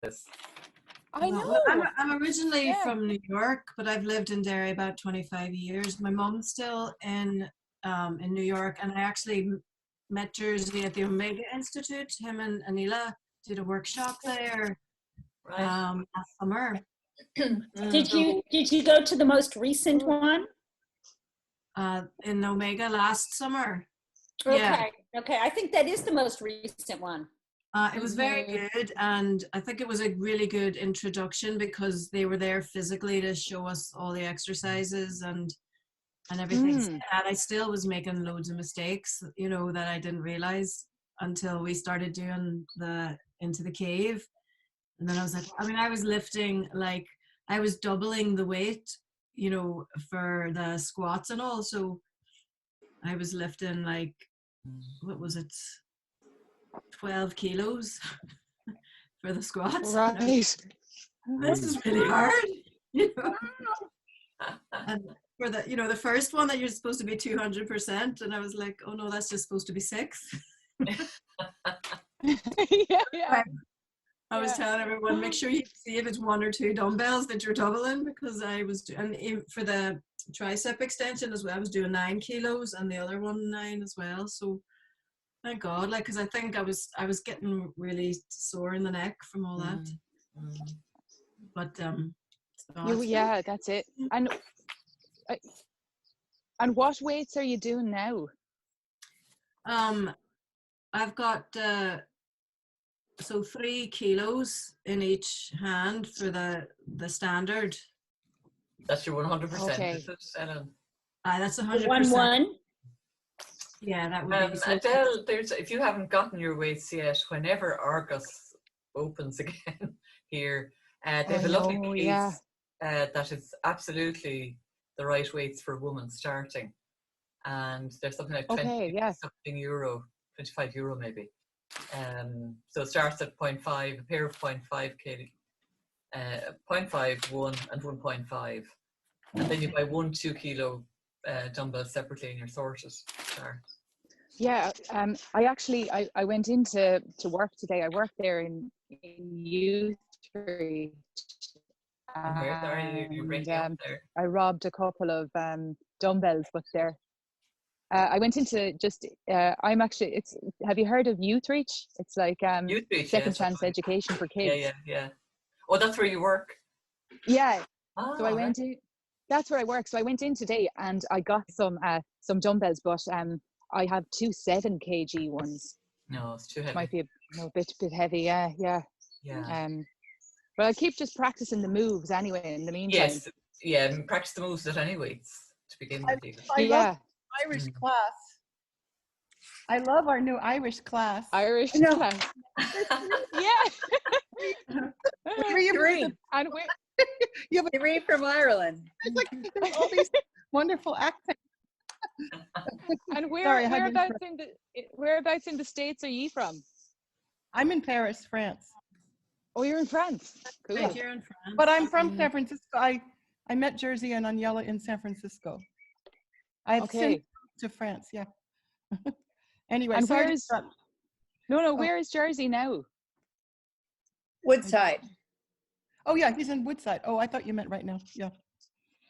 this. I know. Well, I'm originally Yeah. from New York, but I've lived in Derry about 25 years. My mum's still in New York, and I actually met Jersey at the Omega Institute. Him and Anila did a workshop there Right. last summer. Did you go to the most recent one? In Omega last summer. Okay. Yeah. Okay. I think that is the most recent one. It was very good, and I think it was a really good introduction because they were there physically to show us all the exercises and everything. And I still was making loads of mistakes, you know, that I didn't realize until we started doing the Into the Cave. And then I was like, I mean, I was lifting, like, I was doubling the weight, you know, for the squats and all. So I was lifting, like, what was it, 12 kilos for the squats. Right. This is really hard, you know. And for the, you know, the first one that you're supposed to be 200%, and I was like, oh no, that's just supposed to be 6. Yeah. I was telling everyone, make sure you see if it's 1 or 2 dumbbells that you're doubling, because I was, and for the tricep extension as well, I was doing 9 kilos and the other one 9 as well. So thank God, like, because I think I was getting really sore in the neck from all that. But Yeah, that's it. And what weights are you doing now? I've got so 3 kilos in each hand for the standard. That's your 100%. Okay. Is it, Ellen? That's 100%. 1-1. Yeah, that would be so. Adele, if you haven't gotten your weights yet, whenever Argos opens again here, they have a lovely piece that is absolutely the right weights for a woman starting. And there's something like 20-something euro, 25 euro maybe. So it starts at 0.5, a pair of 0.5 kg, 0.5, 1 and 1.5. And then you buy 1 2 kilo dumbbells separately and you're sorted. Yeah, I went into work today. I work there in U3. You breaking up there. I robbed a couple of dumbbells, but they're I went into just I'm actually have you heard of Youth Reach? It's like Youth Reach, second chance education for kids. Yeah. Oh, that's where you work? Yeah. So I went in, that's where I work. So I went in today and I got some dumbbells, but I have 2 7 kg ones. No, it's too heavy. Might be a bit heavy, yeah. But I keep just practicing the moves anyway in the meantime. Yes, yeah, practice the moves at any weights to begin with. I love Irish class. I love our new Irish class. Irish class. Yeah. Where are you from? And you have Three from Ireland. It's like there's all these wonderful accents. And whereabouts in the States are you from? I'm in Paris, France. Oh, you're in France. Cool. You're in France. But I'm from San Francisco. I met Jersey and Aniela in San Francisco. I've since moved to France, yeah. Anyway, and where is Jersey now? Woodside. Oh yeah, he's in Woodside. Oh, I thought you meant right now. Yeah.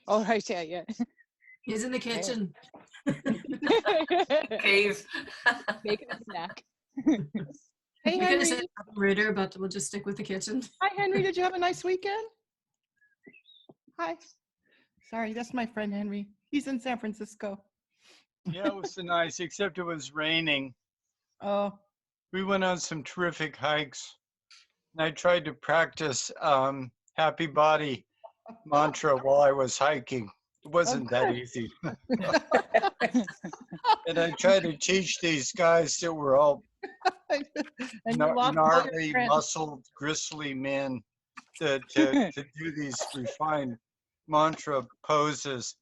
Oh right, yeah. He's in the kitchen. Cave. Making a snack. Hey We're gonna say Henry. something ruder, but we'll just stick with the kitchen. Hi Henry, did you have a nice weekend? Hi. Sorry, that's my friend Henry. He's in San Francisco. Yeah, it was nice, except it was raining. Oh. We went on some terrific hikes. And I tried to practice happy body mantra while I was hiking. It wasn't that easy. And I tried to teach these guys that were all gnarly, muscled, gristly men to do these refined mantra poses.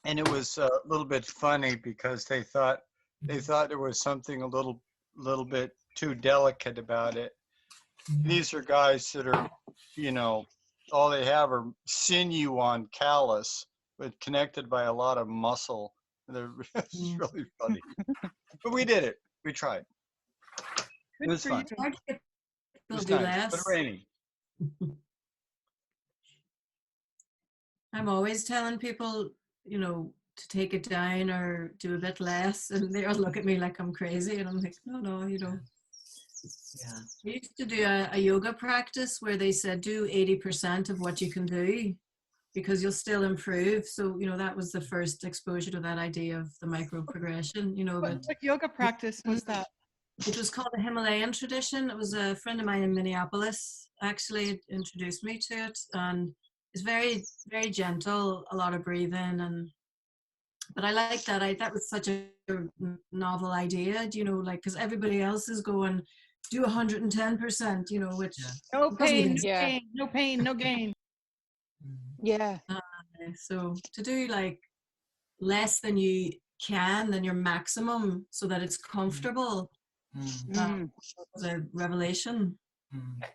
And it was a little bit funny because they thought there was something a little bit too delicate about it. These are guys that are, all they have are sinew on callus, but connected by a lot of muscle. It's really funny. But we did it. We tried. It was fun. It's hard to get they'll was do nice, but less. rainy. I'm always telling people, you know, to take it down or do a bit less, and they all look at me like I'm crazy, and I'm like, no, you know. Yeah. I used to do a yoga practice where they said do 80% of what you can do because you'll still improve. So, you know, that was the first exposure to that idea of the micro progression, you know, that What yoga practice was that? it was called the Himalayan tradition. It was a friend of mine in Minneapolis actually introduced me to it, and it's very, very gentle, a lot of breathing, but I like that. That was such a novel idea, you know, like, because everybody else is going do 110%, you know, which No doesn't pain, even no gain, no pain, no gain. Yeah. so to do like less than you can, than your maximum, so that it's comfortable, was a revelation.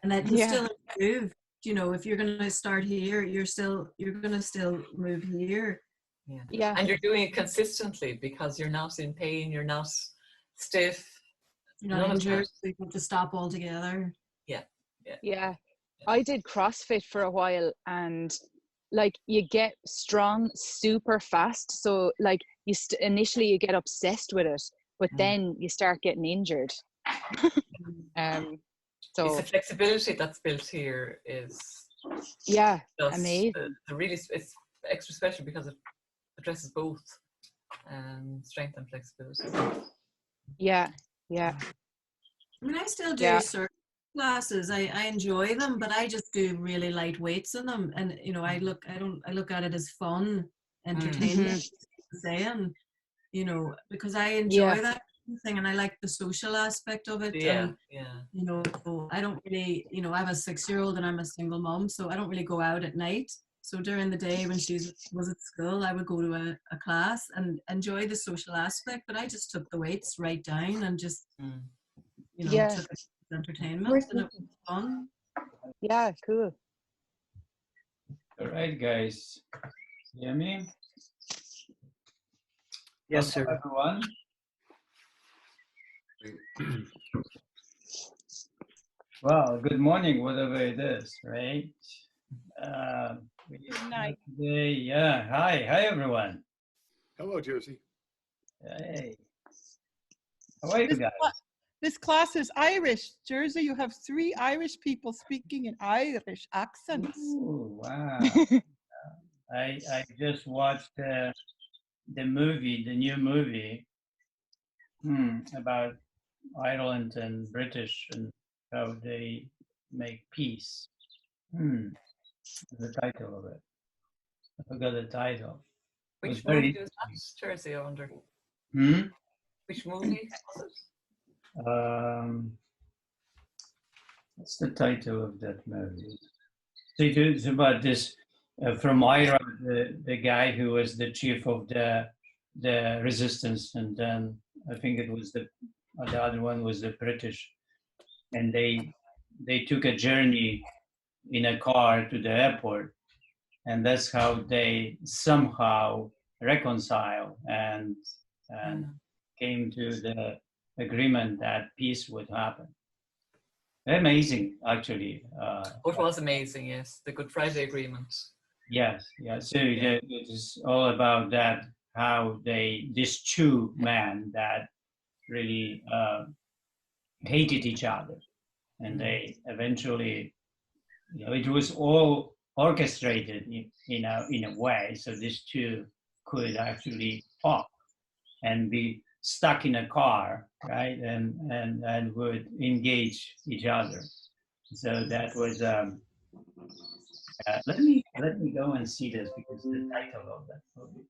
And that you still improve. You know, if you're going to start here, you're going to still move here. Yeah. And you're doing it consistently because you're not in pain, you're not stiff. You're not injured, so you have to stop altogether. Yeah. I did CrossFit for a while, and like you get strong super fast. So like initially you get obsessed with it, but then you start getting injured. So it's the flexibility that's built here is amazing. Really, it's extra special because it addresses both strength and flexibility. Yeah. I mean, I still do certain classes. I enjoy them, but I just do really light weights in them. And you know, I look at it as fun, entertainment, saying, you know, because I enjoy that thing and I like the social aspect of it. And, you know, I don't really, you know, I have a 6-year-old and I'm a single mom, so I don't really go out at night. So during the day when she was at school, I would go to a class and enjoy the social aspect, but I just took the weights right down and just, you know, took it as entertainment, and it was fun. Yeah, cool. All right, guys. Hear me? Yes, sir. Everyone. Well, good morning, whatever it is, right? Good night. Today, hi everyone. Hello, Josie. Hey. How are you guys? This class is Irish. Jersey, you have 3 Irish people speaking in Irish accents. Ooh, wow. I just watched the movie, the new movie about Ireland and British and how they make peace. The title of it. I forgot the title. Which movie was that, Jersey, I wonder? Which movie was it? What's the title of that movie? It's about this from Ireland, the guy who was the chief of the resistance, and then I think it was the other one was the British, and they took a journey in a car to the airport, and that's how they somehow reconcile and came to the agreement that peace would happen. Amazing, actually. It was amazing, yes. The Good Friday Agreement. Yes. So it is all about that, how these 2 men that really hated each other, and they eventually, you know, it was all orchestrated in a way, so these 2 could actually talk and be stuck in a car, right, and would engage each other. So that was let me go and see this, because the title of that movie.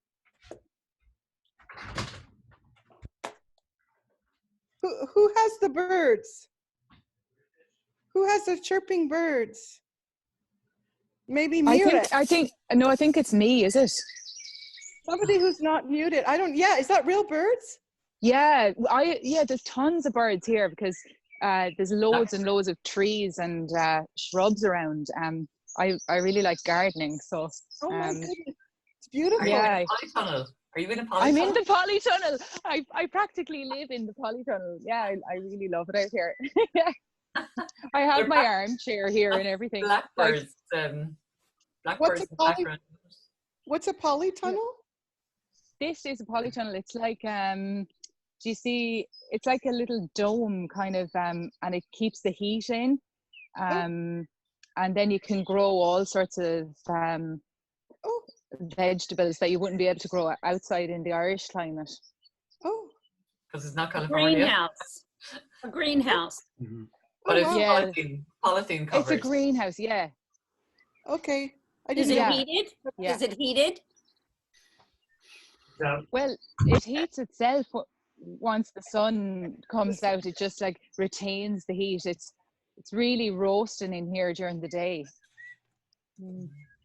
Who has the birds? Who has the chirping birds? Maybe Mira. I think it's me, is it? Somebody who's not muted. Is that real birds? Yeah, there's tons of birds here because there's loads and loads of trees and shrubs around. I really like gardening, so. Oh my goodness, it's beautiful. Yeah. Are you in a polytunnel? I'm in the polytunnel. I practically live in the polytunnel. Yeah, I really love it out here. I have They're my armchair here and everything. Blackbirds. What's Blackbirds a in the background. what's a polytunnel? This is a polytunnel. It's like do you see? It's like a little dome kind of, and it keeps the heat in, and then you can grow all sorts of vegetables that you wouldn't be able to grow outside in the Irish climate. Oh, Because it's not California. Greenhouse. A greenhouse. But it's wow. polythene covered. It's a greenhouse, yeah. Okay. I Is didn't it know. heated? Yeah. Is it heated? Well, it heats itself once the sun comes out. It just like retains the heat. It's really roasting in here during the day.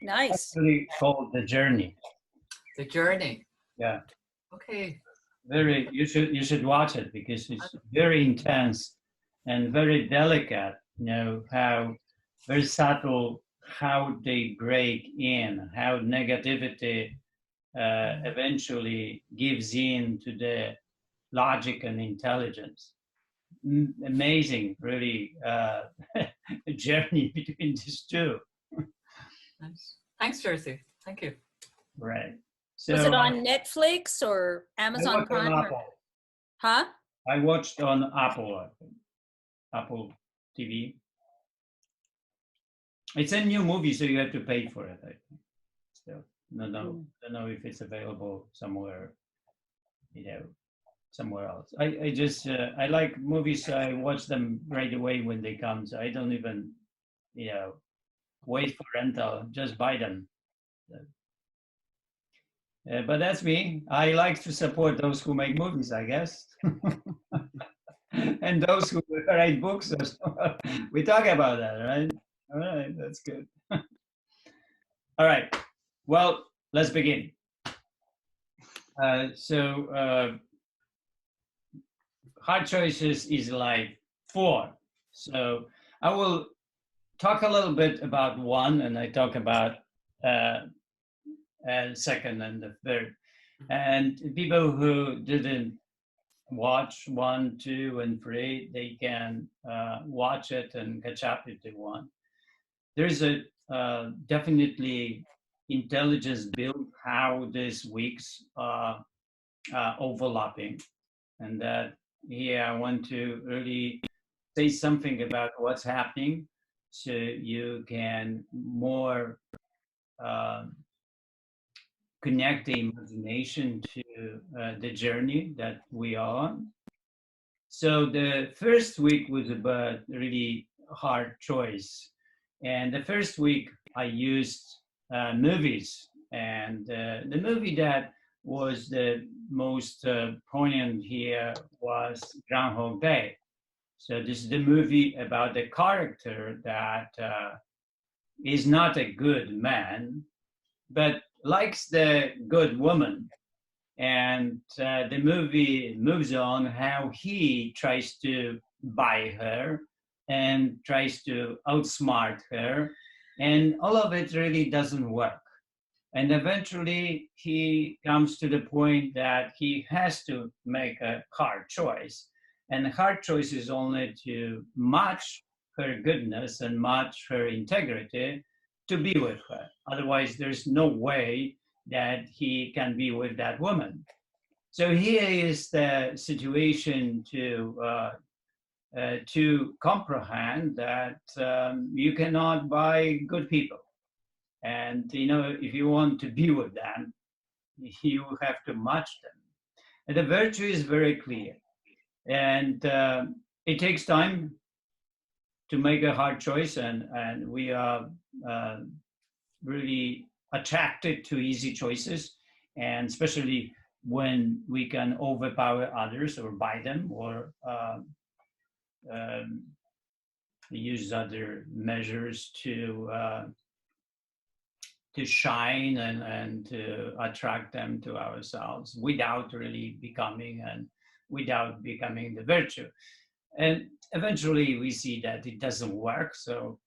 Nice. Actually called The Journey. The Journey. Yeah. Okay. Very. You should watch it because it's very intense and very delicate. You know how very subtle how they break in, how negativity eventually gives in to the logic and intelligence. Amazing, really, journey between these two. Nice. Thanks, Jersey. Thank you. Right. So Was it on Netflix or Amazon Prime? Huh? I watched on Apple, I think. Apple TV. It's a new movie, so you have to pay for it, I think. Still, don't know if it's available somewhere, somewhere else. I just I like movies. So I watch them right away when they come. So I don't even, wait for rental. Just buy them. But that's me. I like to support those who make movies, I guess. And those who write books. We talk about that, right? All right, that's good. All right, well, let's begin. Hard choices is like 4. So I will talk a little bit about 1, and I talk about second and the third. And people who didn't watch 1, 2, and 3, they can watch it and catch up if they want. There's a definitely intelligence built how these weeks are overlapping, and that here I want to really say something about what's happening so you can more connect the imagination to the journey that we are on. So the first week was about really hard choice. And the first week I used movies. And the movie that was the most poignant here was Groundhog Day. So this is the movie about the character that is not a good man, but likes the good woman. And the movie moves on how he tries to buy her and tries to outsmart her. And all of it really doesn't work. And eventually he comes to the point that he has to make a hard choice. And the hard choice is only to match her goodness and match her integrity to be with her. Otherwise, there's no way that he can be with that woman. So here is the situation to comprehend that you cannot buy good people. And, if you want to be with them, you have to match them. And the virtue is very clear. And it takes time to make a hard choice, and we are really attracted to easy choices, and especially when we can overpower others or buy them or use other measures to shine and to attract them to ourselves without really becoming the virtue. And eventually we see that it doesn't work, so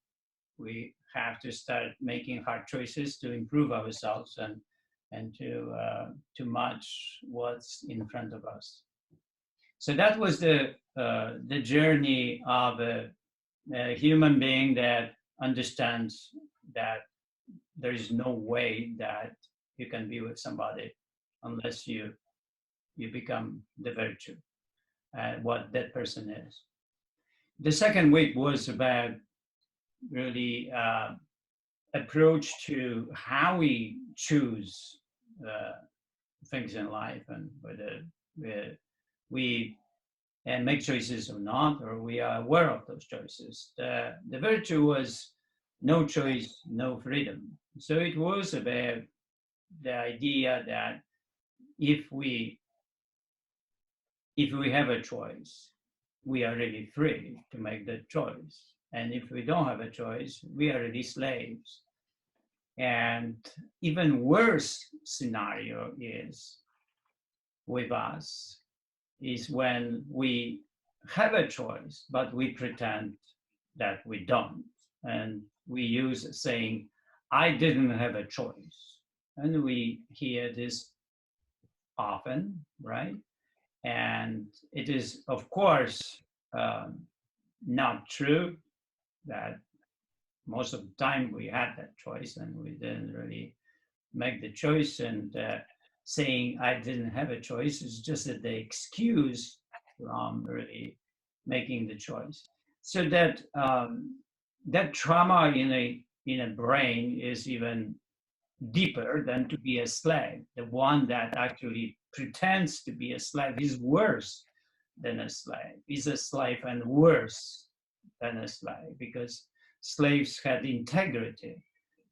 we have to start making hard choices to improve ourselves and to match what's in front of us. So that was the journey of a human being that understands that there is no way that you can be with somebody unless you become the virtue, what that person is. The second week was about really approach to how we choose things in life, and whether we make choices or not, or we are aware of those choices. The virtue was no choice, no freedom. So it was about the idea that if we have a choice, we are really free to make that choice. And if we don't have a choice, we are really slaves. And even worse scenario is with us is when we have a choice, but we pretend that we don't. And we use saying, I didn't have a choice. And we hear this often, right? And it is, of course, not true that most of the time we had that choice and we didn't really make the choice. And saying I didn't have a choice is just the excuse from really making the choice. So that that trauma in a brain is even deeper than to be a slave. The one that actually pretends to be a slave is worse than a slave. Is a slave and worse than a slave, because slaves had integrity.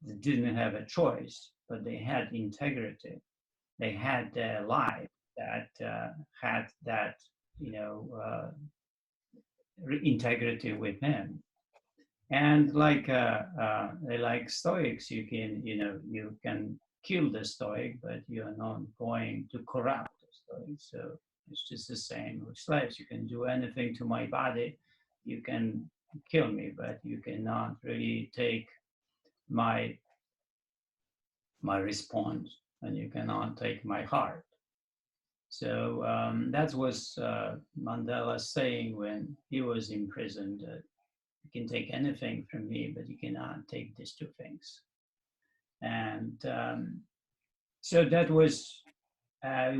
They didn't have a choice, but they had integrity. They had their life that had that, integrity within. And like Stoics, you can kill the Stoic, but you're not going to corrupt the Stoic. So it's just the same with slaves. You can do anything to my body, you can kill me, but you cannot really take my response, and you cannot take my heart. So that was Mandela saying when he was imprisoned, that you can take anything from me, but you cannot take these two things. And so that was,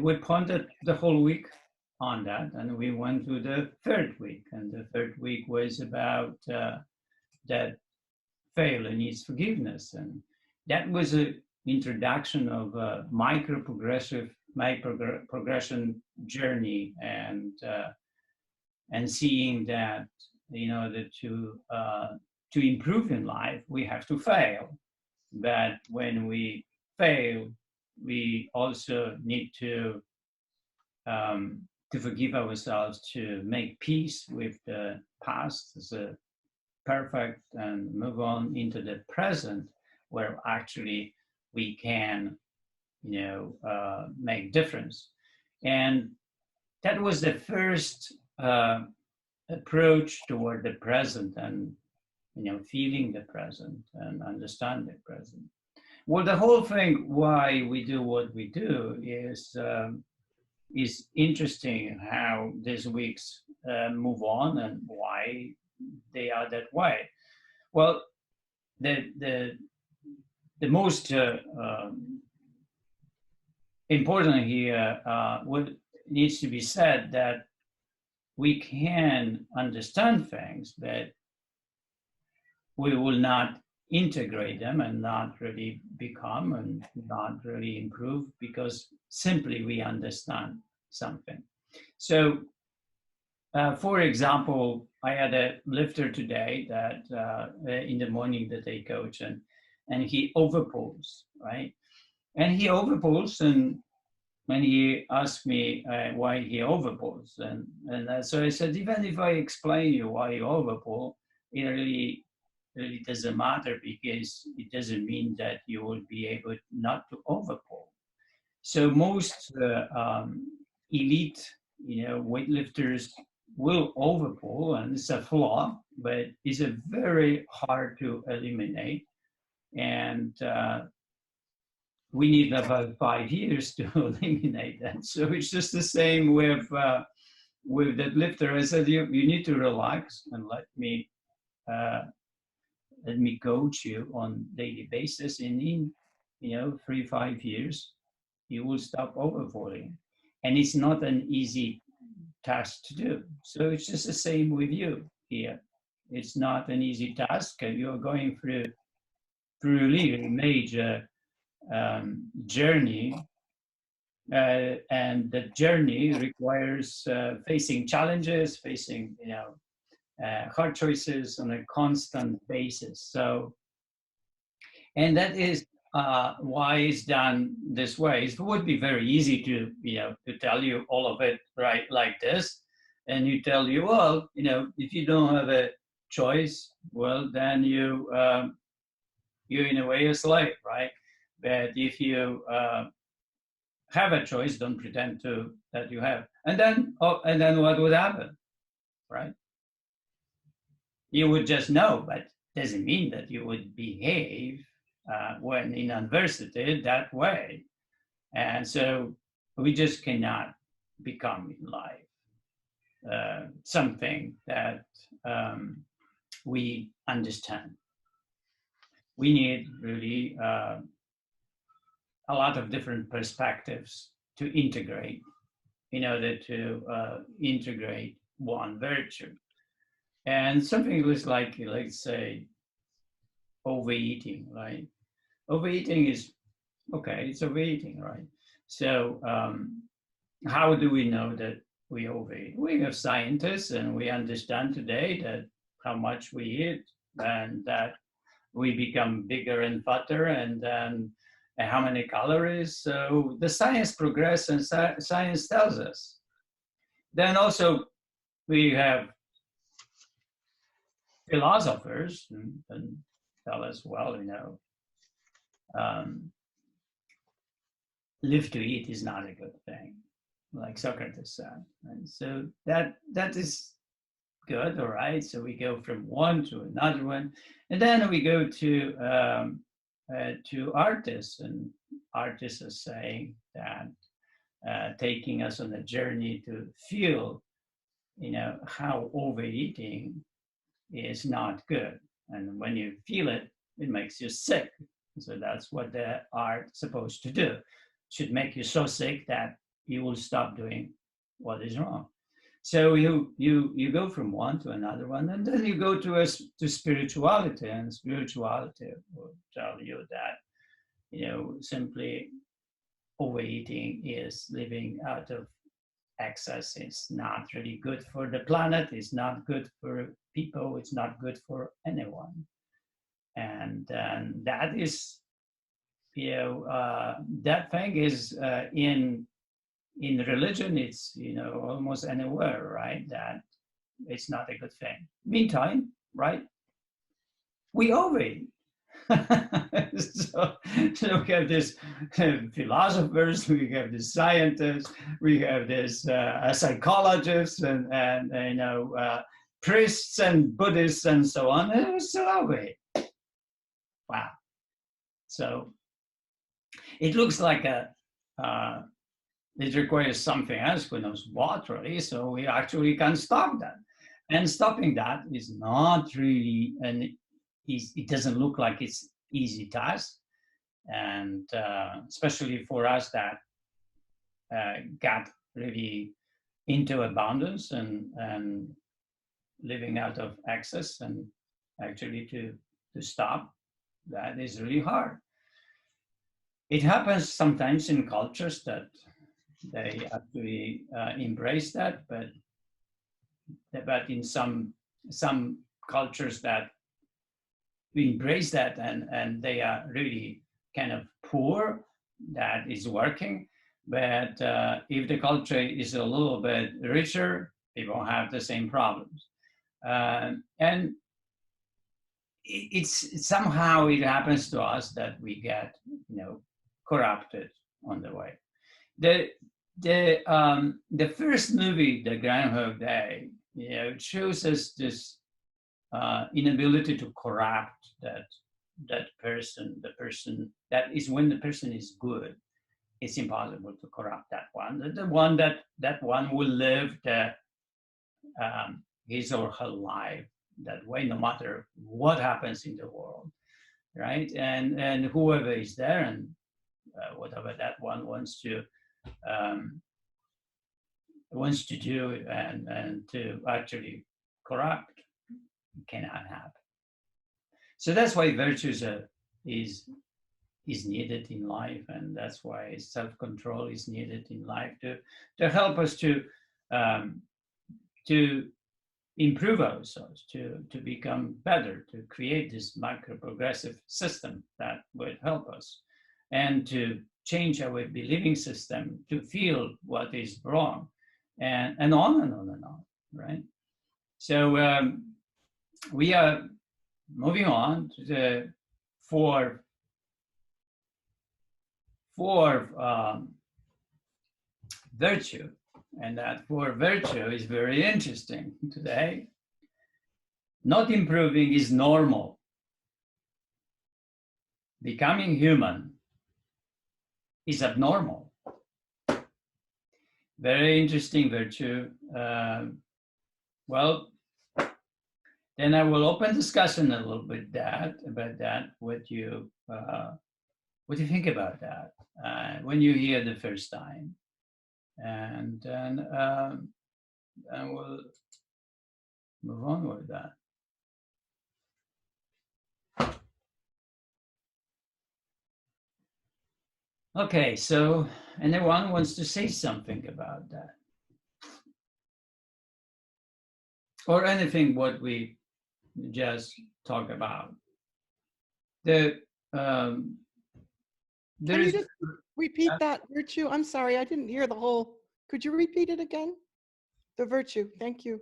we pondered the whole week on that, and we went to the third week, and the third week was about that failure needs forgiveness. And that was an introduction of a progression journey, and seeing that in order to improve in life, we have to fail. But when we fail, we also need to forgive ourselves, to make peace with the past as a perfect, and move on into the present, where actually we can, make difference. And that was the first approach toward the present, and feeling the present and understand the present. Well, the whole thing, why we do what we do, is interesting how these weeks move on and why they are that way. Well, the most important here, what needs to be said, that we can understand things, but we will not integrate them and not really become and not really improve, because simply we understand something. So, for example, I had a lifter today that in the morning that I coach, and he overpulls, right? And he overpulls, and he asked me why he overpulls, and so I said, even if I explain you why you overpull, it really doesn't matter, because it doesn't mean that you will be able not to overpull. So most elite, weightlifters will overpull, and it's a flaw, but it's a very hard to eliminate. And we need about 5 years to eliminate that. So it's just the same with that lifter. I said, you need to relax and let me let me coach you on daily basis, and in 3-5 years you will stop overvoting. And it's not an easy task to do. So it's just the same with you here. It's not an easy task. You're going through really a major journey, and the journey requires facing challenges, facing hard choices on a constant basis. So, and that is why it's done this way. It would be very easy to tell you all of it right like this, and you tell you, well, if you don't have a choice, well, then you're in a way a slave, right? But if you have a choice, don't pretend that you have, and then what would happen, right? You would just know, but doesn't mean that you would behave when in adversity that way. And so we just cannot become in life something that we understand. We need really a lot of different perspectives to integrate in order to integrate one virtue. And something was like, let's say, overeating, right? Overeating is, okay, it's overeating, right? So how do we know that we overeat? We have scientists, and we understand today that how much we eat, and that we become bigger and fatter, and then how many calories. So the science progresses, and science tells us. Then also we have philosophers and tell us, well, live to eat is not a good thing, like Socrates said. And so that is good, all right? So we go from one to another one, and then we go to artists, and artists are saying that taking us on a journey to feel, how overeating is not good. And when you feel it, it makes you sick. So that's what the art's supposed to do. It should make you so sick that you will stop doing what is wrong. So you go from one to another one, and then you go to spirituality, and spirituality will tell you that, simply overeating is living out of excess. It's not really good for the planet. It's not good for people. It's not good for anyone. And that is, that thing is in religion. It's almost anywhere, right? That it's not a good thing. Meantime, right? We overeat. So we have this philosophers, we have this scientists, we have this psychologists, and priests and Buddhists and so on. And we still overeat. Wow. So it looks like it requires something else, who knows what, really. So we actually can stop that. And stopping that is not really it doesn't look like it's easy task, and especially for us that got really into abundance and living out of excess, and actually to stop that is really hard. It happens sometimes in cultures that they actually embrace that, but in some cultures that we embrace that, and they are really kind of poor, that is working. But if the culture is a little bit richer, people have the same problems. And it's somehow it happens to us that we get corrupted on the way. The first movie, The Groundhog Day, it shows us this inability to corrupt that person. The person that is, when the person is good, it's impossible to corrupt that one. The one that one will live his or her life that way, no matter what happens in the world, right? And whoever is there, and whatever that one wants to do and to actually corrupt, cannot happen. So that's why virtues is needed in life, and that's why self-control is needed in life to help us to improve ourselves, to become better, to create this macro-progressive system that would help us, and to change our believing system, to feel what is wrong, and on and on and on, right? So we are moving on to the four virtue, and that for virtue is very interesting today. Not improving is normal. Becoming human is abnormal. Very interesting virtue. Well, then I will open discussion a little bit about that. What you think about that when you hear the first time, and then we'll move on with that. Okay, so anyone wants to say something about that? Or anything what we just talked about. Can you just repeat that virtue? I'm sorry, I didn't hear the whole. Could you repeat it again? The virtue, thank you.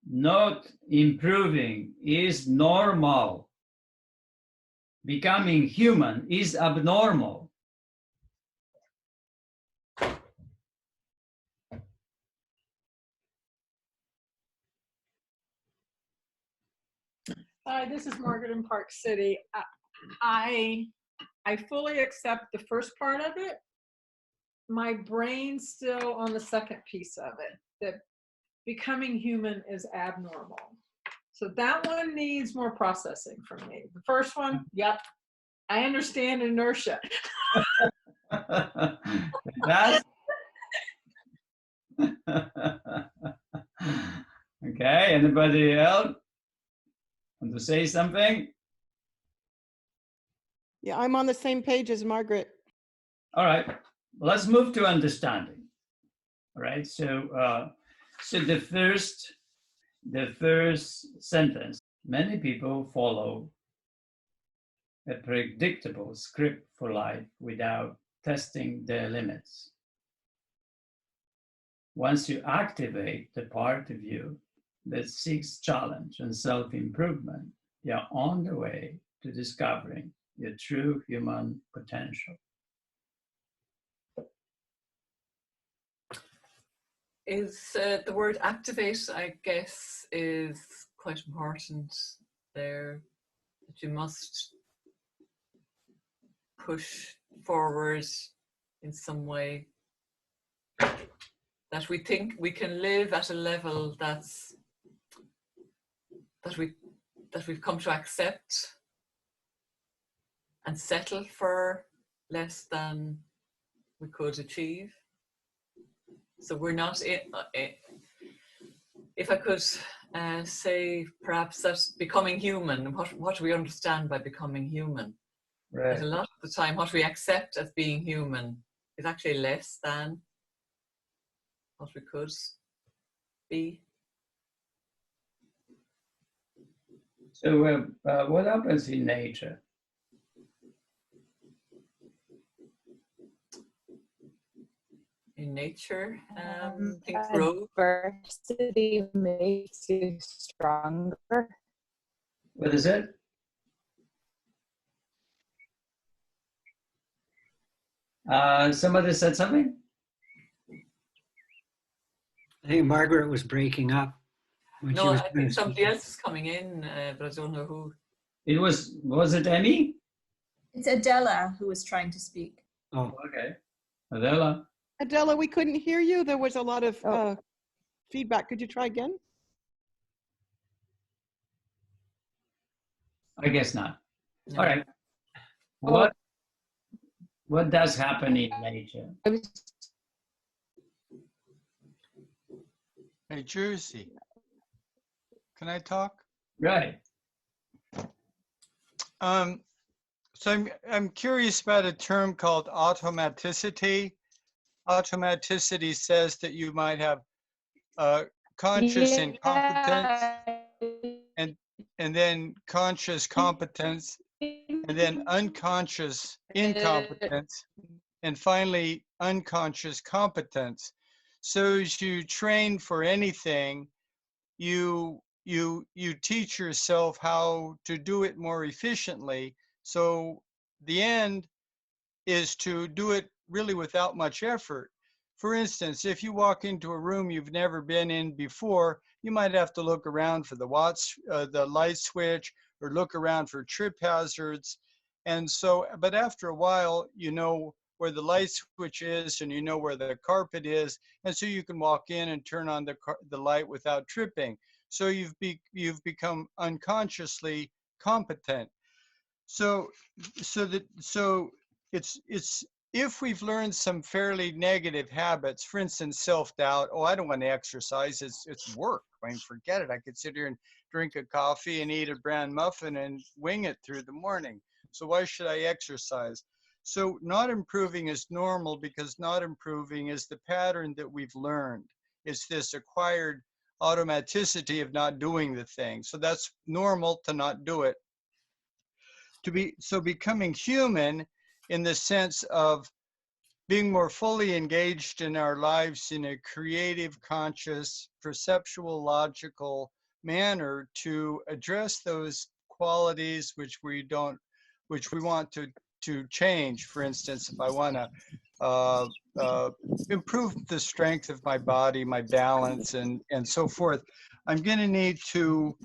Not improving is normal. Becoming human is abnormal. Hi, this is Margaret in Park City. I fully accept the first part of it. My brain's still on the second piece of it, that becoming human is abnormal. So that one needs more processing from me. The first one, yep, I understand inertia. That's okay. Anybody else want to say something? Yeah, I'm on the same page as Margaret. All right, let's move to understanding. All right, so the first sentence, many people follow a predictable script for life without testing their limits. Once you activate the part of you that seeks challenge and self-improvement, you're on the way to discovering your true human potential. Is the word activate, I guess, is quite important there, that you must push forward in some way, that we think we can live at a level that we've come to accept and settle for less than we could achieve. So we're not if I could say perhaps that becoming human, what do we understand by becoming human? Right. That a lot of the time what we accept as being human is actually less than what we could be. So what happens in nature? In nature, things grow. Adversity makes you stronger. What is it? Somebody said something? I think Margaret was breaking up. No, I think somebody else is coming in, but I don't know who. Was it Emmy? It's Adela who was trying to speak. Oh, okay. Adela. Adela, we couldn't hear you. There was a lot of feedback. Could you try again? I guess not. No. All right. What does happen in nature? Hey, Jersey, can I talk? Right. So I'm curious about a term called automaticity. Automaticity says that you might have conscious incompetence, and then conscious competence, and then unconscious incompetence, and finally unconscious competence. So as you train for anything, you teach yourself how to do it more efficiently. So the end is to do it really without much effort. For instance, if you walk into a room you've never been in before, you might have to look around for the light switch, or look around for trip hazards. And so, but after a while, you know where the light switch is, and you know where the carpet is, and so you can walk in and turn on the light without tripping. So you've become unconsciously competent. So it's if we've learned some fairly negative habits, for instance, self-doubt. Oh, I don't want to exercise. It's work. I mean, forget it. I could sit here and drink a coffee and eat a bran muffin and wing it through the morning. So why should I exercise? So not improving is normal, because not improving is the pattern that we've learned. It's this acquired automaticity of not doing the thing. So that's normal to not do it. So becoming human in the sense of being more fully engaged in our lives in a creative, conscious, perceptual, logical manner to address those qualities which we want to change. For instance, if I want to improve the strength of my body, my balance, and so forth, I'm going to need to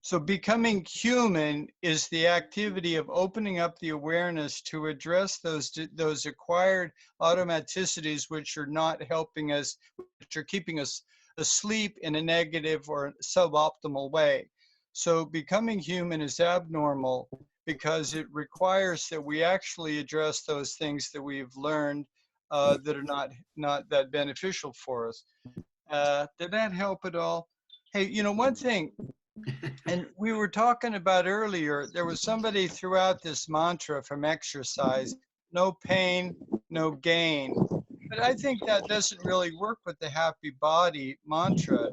so becoming human is the activity of opening up the awareness to address those acquired automaticities which are not helping us, which are keeping us asleep in a negative or suboptimal way. So becoming human is abnormal because it requires that we actually address those things that we've learned that are not that beneficial for us. Did that help at all? Hey, you know, one thing, and we were talking about earlier, there was somebody throughout this mantra from exercise, no pain, no gain. But I think that doesn't really work with the happy body mantra.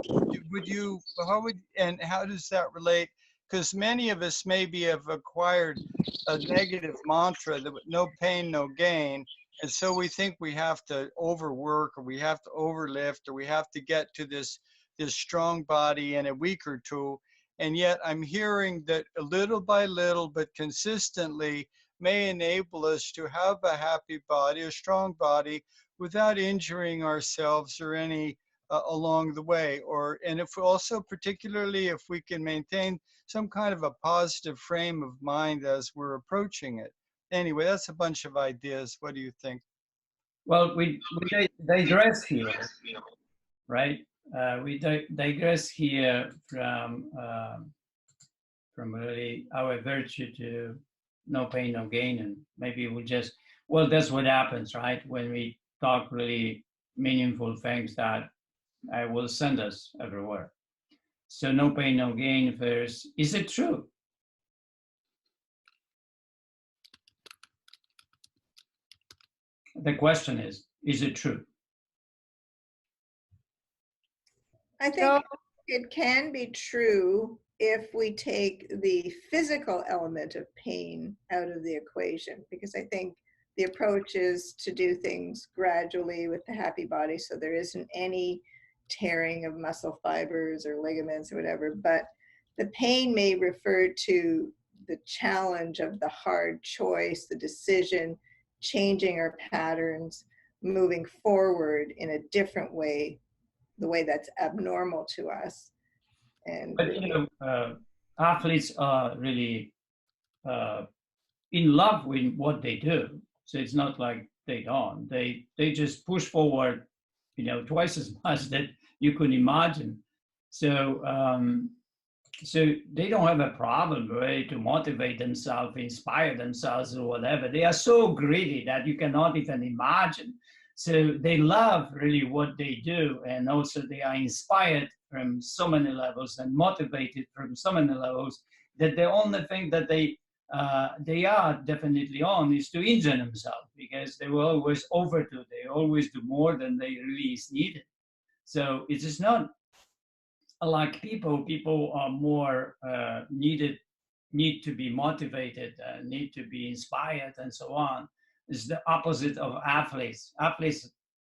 How does that relate? Because many of us maybe have acquired a negative mantra, that no pain, no gain. And so we think we have to overwork, or we have to overlift, or we have to get to this strong body in a week or two. And yet I'm hearing that little by little, but consistently, may enable us to have a happy body, a strong body, without injuring ourselves or any along the way. And if also, particularly if we can maintain some kind of a positive frame of mind as we're approaching it. Anyway, that's a bunch of ideas. What do you think? Well, we digress here, right? We digress here from really our virtue to no pain, no gain, and maybe we just, well, that's what happens, right? When we talk really meaningful things that will send us everywhere. So no pain, no gain verse, is it true? The question is it true? I think it can be true if we take the physical element of pain out of the equation, because I think the approach is to do things gradually with the happy body, so there isn't any tearing of muscle fibers or ligaments or whatever, but the pain may refer to the challenge of the hard choice, the decision, changing our patterns, moving forward in a different way, the way that's abnormal to us. But you know, athletes are really in love with what they do. So it's not like they don't. They just push forward, you know, twice as much that you could imagine. So So they don't have a problem really to motivate themselves, inspire themselves or whatever. They are so greedy that you cannot even imagine. So they love really what they do, and also they are inspired from so many levels and motivated from so many levels that the only thing that they are definitely on is to injure themselves, because they will always overdo. They always do more than they really is needed. So it is not like people are more need to be motivated, need to be inspired, and so on. It's the opposite of athletes. Athletes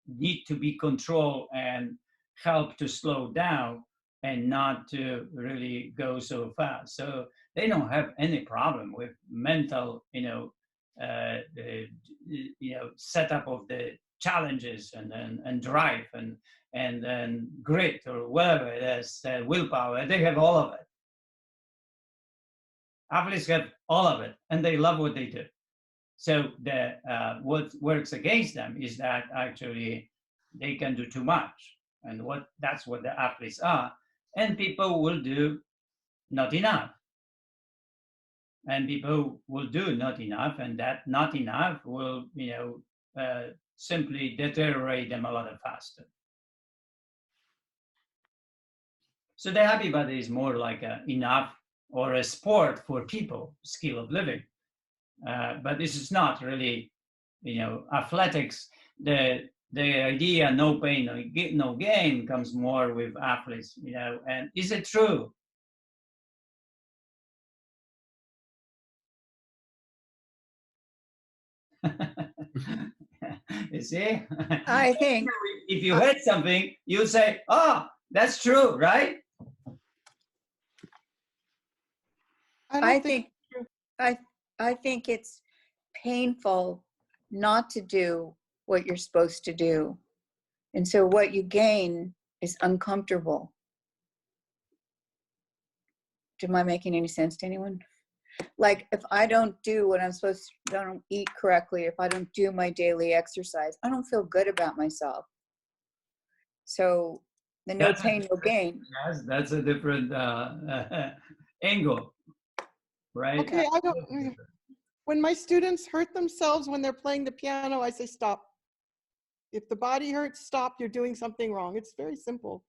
need to be controlled and help to slow down and not to really go so fast. So they don't have any problem with mental, setup of the challenges and drive and grit or whatever it is, willpower. They have all of it. Athletes have all of it, and they love what they do. So what works against them is that actually they can do too much, and that's what the athletes are. And people will do not enough, and people will do not enough, and that not enough will simply deteriorate them a lot faster. So the happy body is more like enough, or a sport for people, skill of living. But this is not really, athletics. The idea no pain, no gain comes more with athletes, and is it true? You see? I think if you heard something, you say, oh, that's true, right? I think it's painful not to do what you're supposed to do. And so what you gain is uncomfortable. Am I making any sense to anyone? Like if I don't do what I'm supposed to, I don't eat correctly, if I don't do my daily exercise, I don't feel good about myself. So the no pain, no gain. Yes, that's a different angle, right? Okay, when my students hurt themselves when they're playing the piano, I say stop. If the body hurts, stop, you're doing something wrong. It's very simple.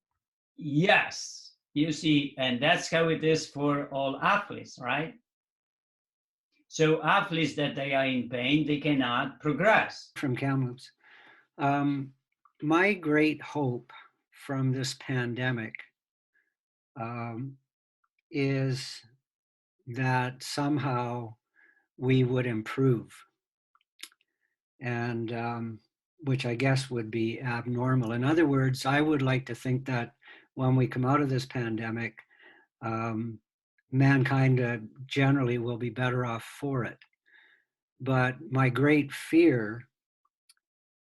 Yes, you see, and that's how it is for all athletes, right? So athletes that they are in pain, they cannot progress. From Kamloops. My great hope from this pandemic is that somehow we would improve, and which I guess would be abnormal. In other words, I would like to think that when we come out of this pandemic, mankind generally will be better off for it. But my great fear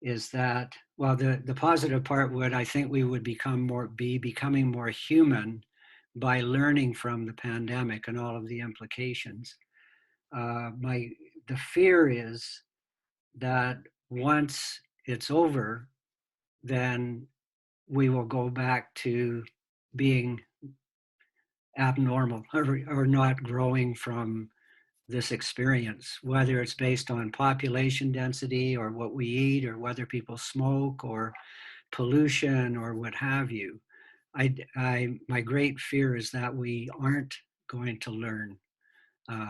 is that, well, the positive part would, I think we would be becoming more human by learning from the pandemic and all of the implications. The fear is that once it's over, then we will go back to being abnormal or not growing from this experience, whether it's based on population density or what we eat or whether people smoke or pollution or what have you. My great fear is that we aren't going to learn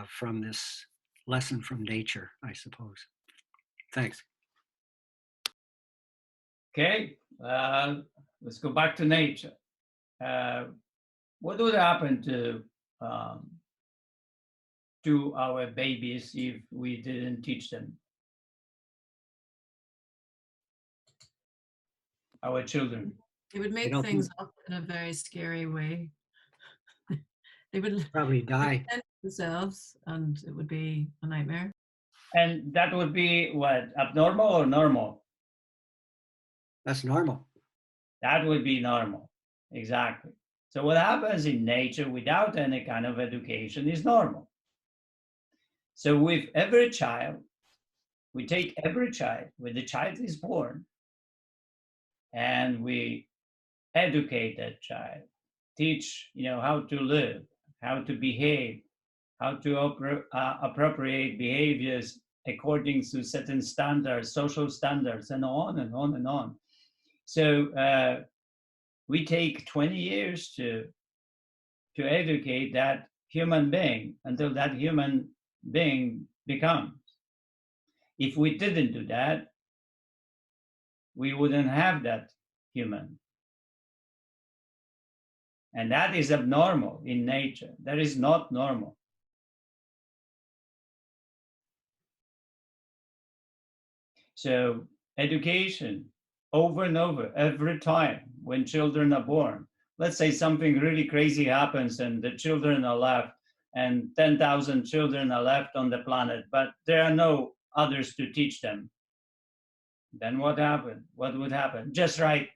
from this lesson from nature, I suppose. Thanks. Okay, let's go back to nature. What would happen to our babies if we didn't teach them? Our children. It would make things up in a very scary way. They would probably die themselves, and it would be a nightmare. And that would be what, abnormal or normal? That's normal. That would be normal, exactly. So what happens in nature without any kind of education is normal. So with every child, we take every child, when the child is born, and we educate that child. teach, how to live, how to behave, how to appropriate behaviors according to certain standards, social standards, and on and on and on. So we take 20 years to educate that human being until that human being becomes. If we didn't do that, we wouldn't have that human. And that is abnormal in nature. That is not normal. So education, over and over, every time when children are born, let's say something really crazy happens and the children are left and 10,000 children are left on the planet, but there are no others to teach them. Then what happened? What would happen? Just right,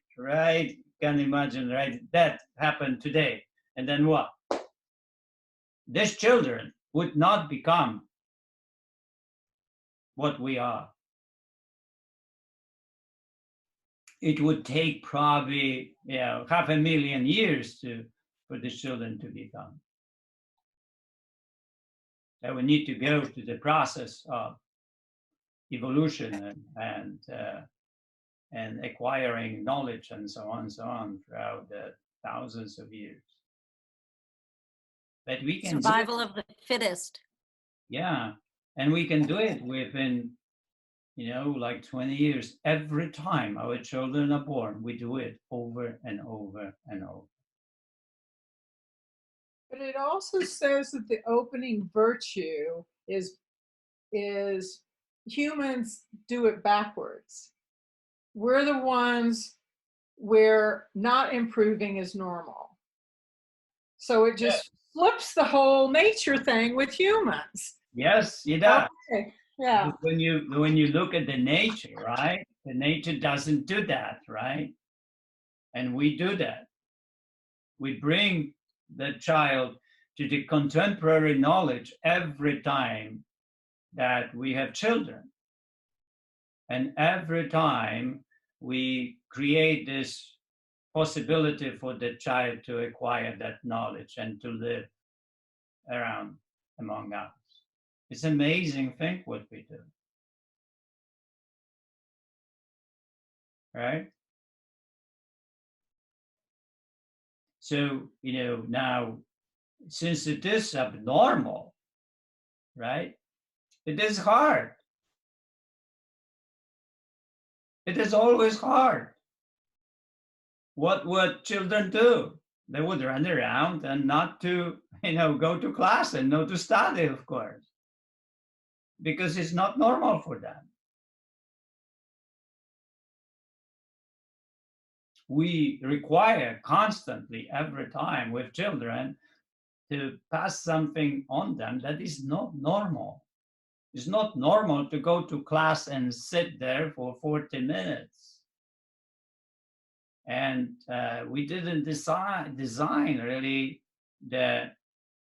can imagine, right? That happened today. And then what? These children would not become what we are. It would take probably 500,000 years for these children to become. That we need to go through the process of evolution and acquiring knowledge and so on throughout the thousands of years. But we can survival of the fittest. Yeah, and we can do it within, like 20 years. Every time our children are born, we do it over and over and over. But it also says that the opening virtue is humans do it backwards. We're the ones where not improving is normal. So it just flips the whole nature thing with humans. Yes, it does. Okay. Yeah. When you look at the nature, right? The nature doesn't do that, right? And we do that. We bring the child to the contemporary knowledge every time that we have children. And every time we create this possibility for the child to acquire that knowledge and to live around among us. It's an amazing thing what we do. Right? So, now, since it is abnormal, right? It is hard. It is always hard. What would children do? They would run around and not to, go to class and not to study, of course, because it's not normal for them. We require constantly, every time with children, to pass something on them that is not normal. It's not normal to go to class and sit there for 40 minutes. And we didn't design really the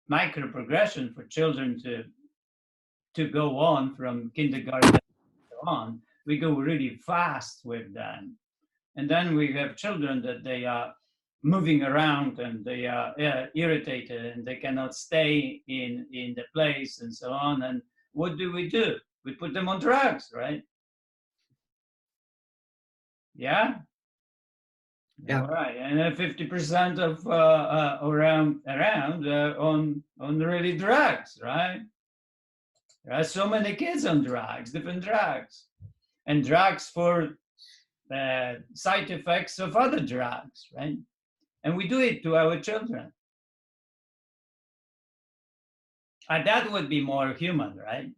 micro progression for children to go on from kindergarten on. We go really fast with them. And then we have children that they are moving around and they are irritated and they cannot stay in the place and so on. And what do? We put them on drugs, right? Yeah? Yeah. All right. And 50% of around on really drugs, right? There are so many kids on drugs, different drugs. And drugs for side effects of other drugs, right? And we do it to our children. And that would be more human, right?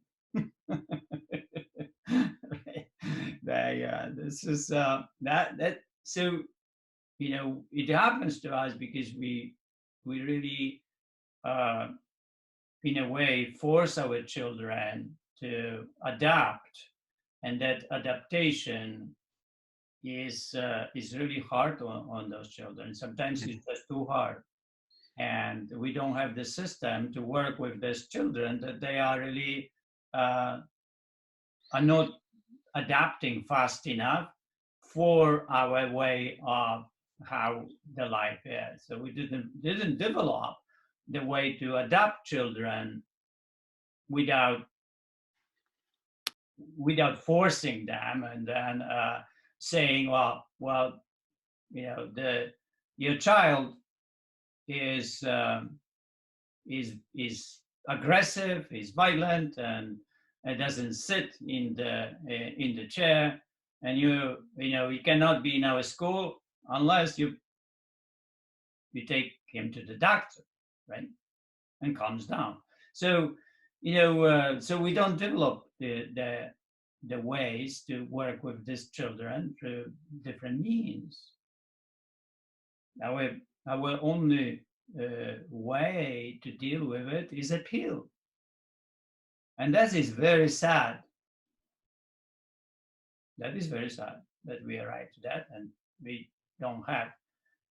Yeah, this is that. So, it happens to us because we really, in a way, force our children to adapt, and that adaptation is really hard on those children. Sometimes it's just too hard, and we don't have the system to work with these children that they are really are not adapting fast enough for our way of how the life is. So we didn't develop the way to adapt children without forcing them and then saying, well, you know, your child is aggressive, is violent, and doesn't sit in the chair, and you know he cannot be in our school unless you take him to the doctor, right, and calms down. So you know, so we don't develop the ways to work with these children through different means. Our only way to deal with it is appeal. And that is very sad. That is very sad that we arrived to that and we don't have,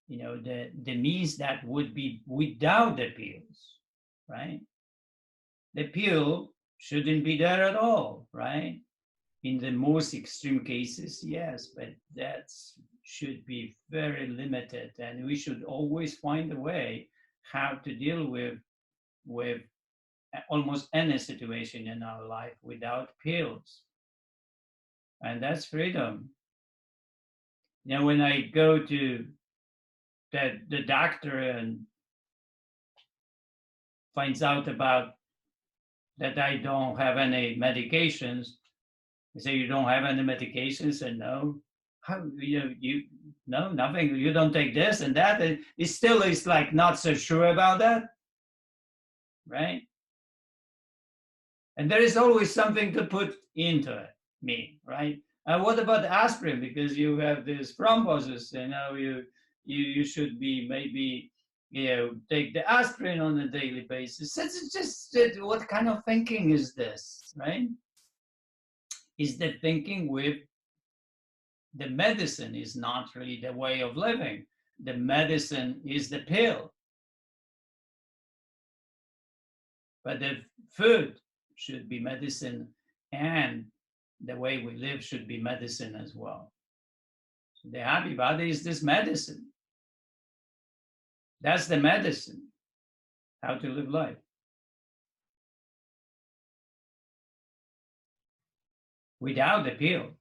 you know, the means that would be without the appeals, right? The appeal shouldn't be there at all, right? In the most extreme cases, yes, but that should be very limited, and we should always find a way how to deal with almost any situation in our life without pills. And that's freedom. You know, when I go to the doctor and finds out about that I don't have any medications, they say, you don't have any medications? And no. How, you no, nothing, you don't take this and that. It still is like not so sure about that, right? And there is always something to put into it, right? And what about aspirin? Because you have this thrombosis, you know, you should be maybe, you know, take the aspirin on a daily basis. It's just, what kind of thinking is this, right? Is the thinking with the medicine is not really the way of living. The medicine is the pill. But the food should be medicine, and the way we live should be medicine as well. So the happy body is this medicine. That's the medicine, how to live life. Without the pill,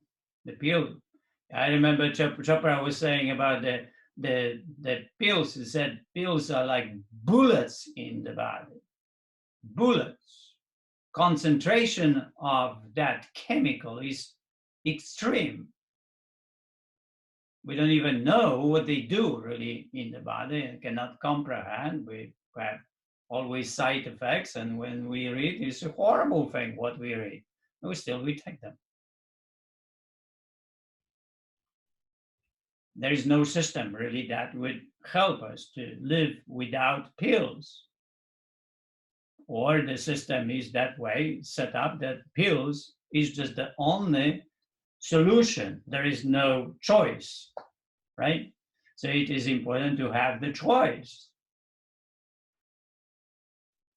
I remember Chopra was saying about the pills. He said pills are like bullets in the body. Bullets. Concentration of that chemical is extreme. We don't even know what they do really in the body and cannot comprehend. We have always side effects, and when we read, it's a horrible thing what we read. We still take them. There is no system really that would help us to live without pills. Or the system is that way set up that pills is just the only solution. There is no choice, right? So it is important to have the choice.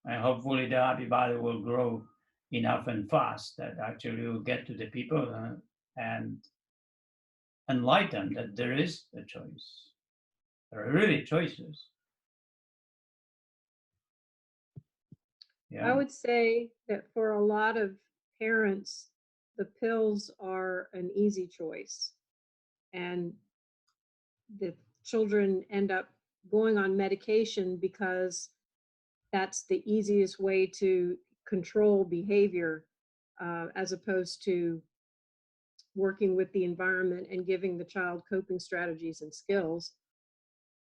And hopefully the happy body will grow enough and fast that actually will get to the people and enlighten that there is a choice. There are really choices. Yeah. I would say that for a lot of parents, the pills are an easy choice. And the children end up going on medication because that's the easiest way to control behavior, as opposed to working with the environment and giving the child coping strategies and skills.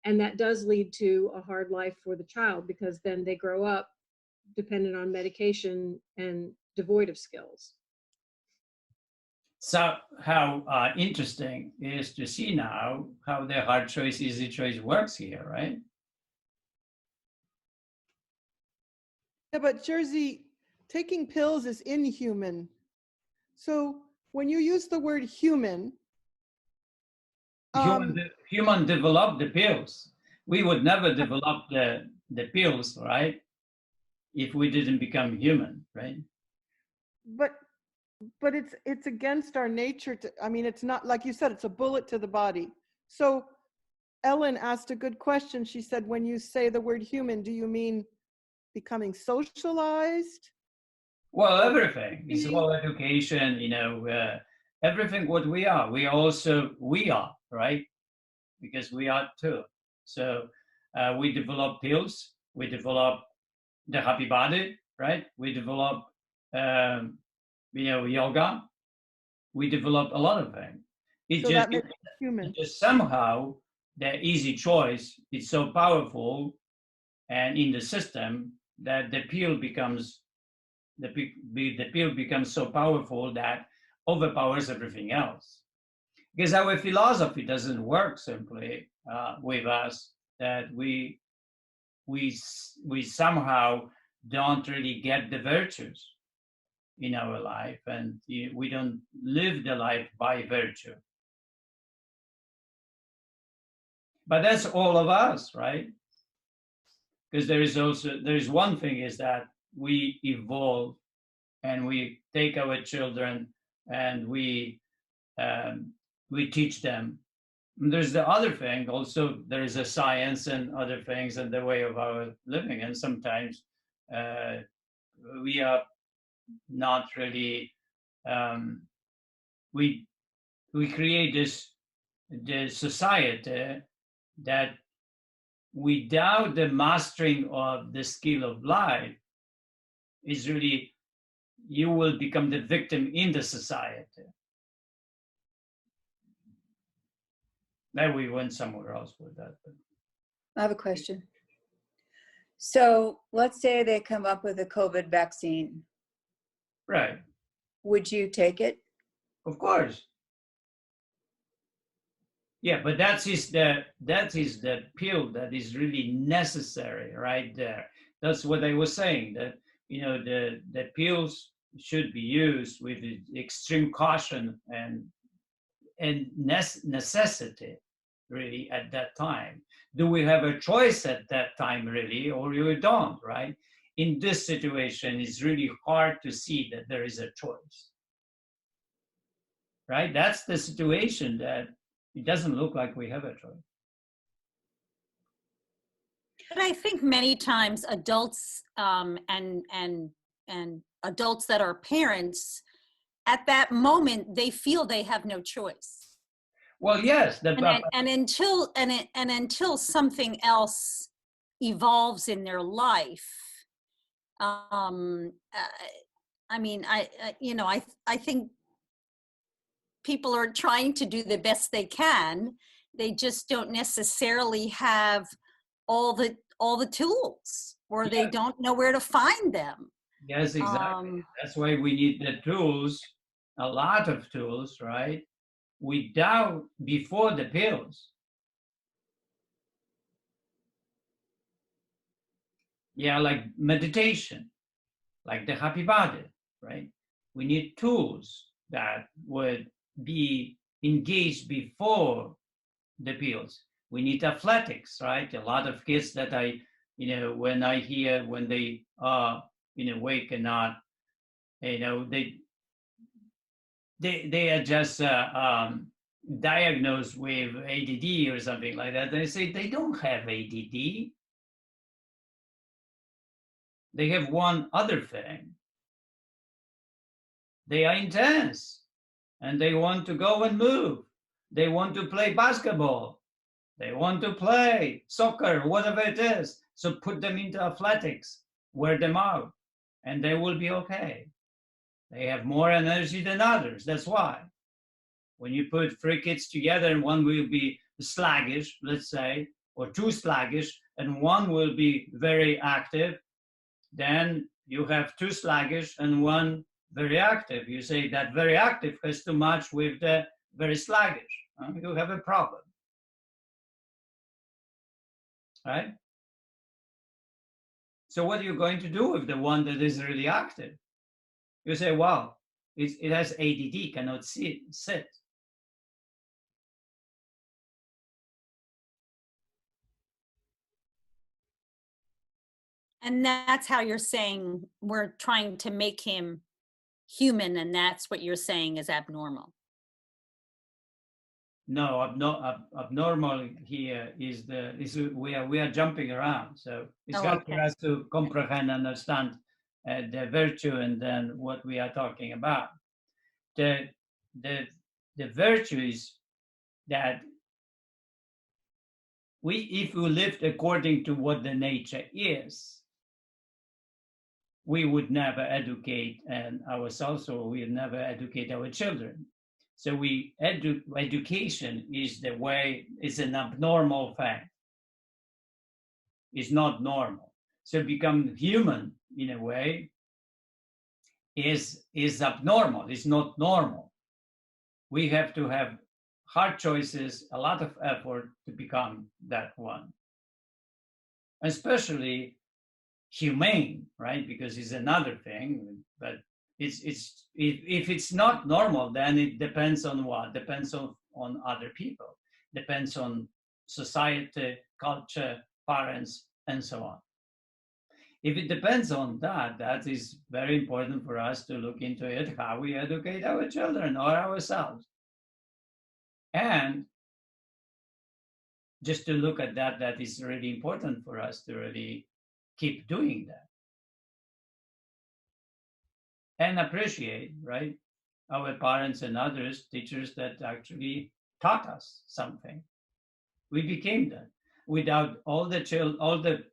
And that does lead to a hard life for the child, because then they grow up dependent on medication and devoid of skills. So how interesting is to see now how the hard choice, easy choice works here, right? Yeah, but Jerzy, taking pills is inhuman. So when you use the word human, human developed the pills. We would never develop the pills, right? If we didn't become human, right? But it's against our nature to, I mean, it's not, like you said, it's a bullet to the body. So Ellen asked a good question. She said, when you say the word human, do you mean becoming socialized? Well, everything. It's all education, everything what we are. We are, right? Because we are too. So we develop pills, we develop the happy body, right? We develop, yoga. We develop a lot of things. So that makes us human. Just somehow the easy choice is so powerful and in the system that the pill becomes so powerful that overpowers everything else. Because our philosophy doesn't work simply with us, that we somehow don't really get the virtues in our life, and we don't live the life by virtue. But that's all of us, right? Because there is one thing is that we evolve and we take our children and we teach them. And there's the other thing also, there is a science and other things and the way of our living. And sometimes we are not really, we create the society that without the mastering of the skill of life is really, you will become the victim in the society. Now we went somewhere else with that. But. I have a question. So let's say they come up with a COVID vaccine. Right. Would you take it? Of course. Yeah, but that is the pill that is really necessary right there. That's what I was saying, that the pills should be used with extreme caution and necessity really at that time. Do we have a choice at that time really, or you don't, right? In this situation, it's really hard to see that there is a choice, right? That's the situation, that it doesn't look like we have a choice. But I think many times adults and adults that are parents, at that moment they feel they have no choice. Well, yes, until something else evolves in their life. I think people are trying to do the best they can. They just don't necessarily have all the tools, or yes. They don't know where to find them. Yes, exactly. That's why we need the tools, a lot of tools, right? Before the pills. Yeah, like meditation, like the happy body, right? We need tools that would be engaged before the pills. We need athletics, right? A lot of kids that when they are awake and not, they are just diagnosed with ADD or something like that. They say they don't have ADD. They have one other thing. They are intense and they want to go and move. They want to play basketball. They want to play soccer, whatever it is. So put them into athletics, wear them out, and they will be okay. They have more energy than others. That's why. When you put 3 kids together and one will be sluggish, let's say, or 2 sluggish, and one will be very active, then you have 2 sluggish and 1 very active. You say that very active has too much with the very sluggish. You have a problem. Right? So what are you going to do with the one that is really active? You say, wow, it has ADD, cannot sit. And that's how you're saying we're trying to make him human, and that's what you're saying is abnormal. No, abnormal here is we are jumping around. So it's hard for us to comprehend and understand the virtue and then what we are talking about. The virtue is that if we lived according to what the nature is, we would never educate ourselves, or we would never educate our children. So education is the way, it's an abnormal fact. It's not normal. So become human in a way is abnormal, it's not normal. We have to have hard choices, a lot of effort to become that one. Especially humane, right? Because it's another thing, but if it's not normal, then it depends on what? Depends on other people, depends on society, culture, parents, and so on. If it depends on that, that is very important for us to look into it, how we educate our children or ourselves. And just to look at that, that is really important for us to really keep doing that. And appreciate, right, our parents and others, teachers that actually taught us something. We became that. Without all the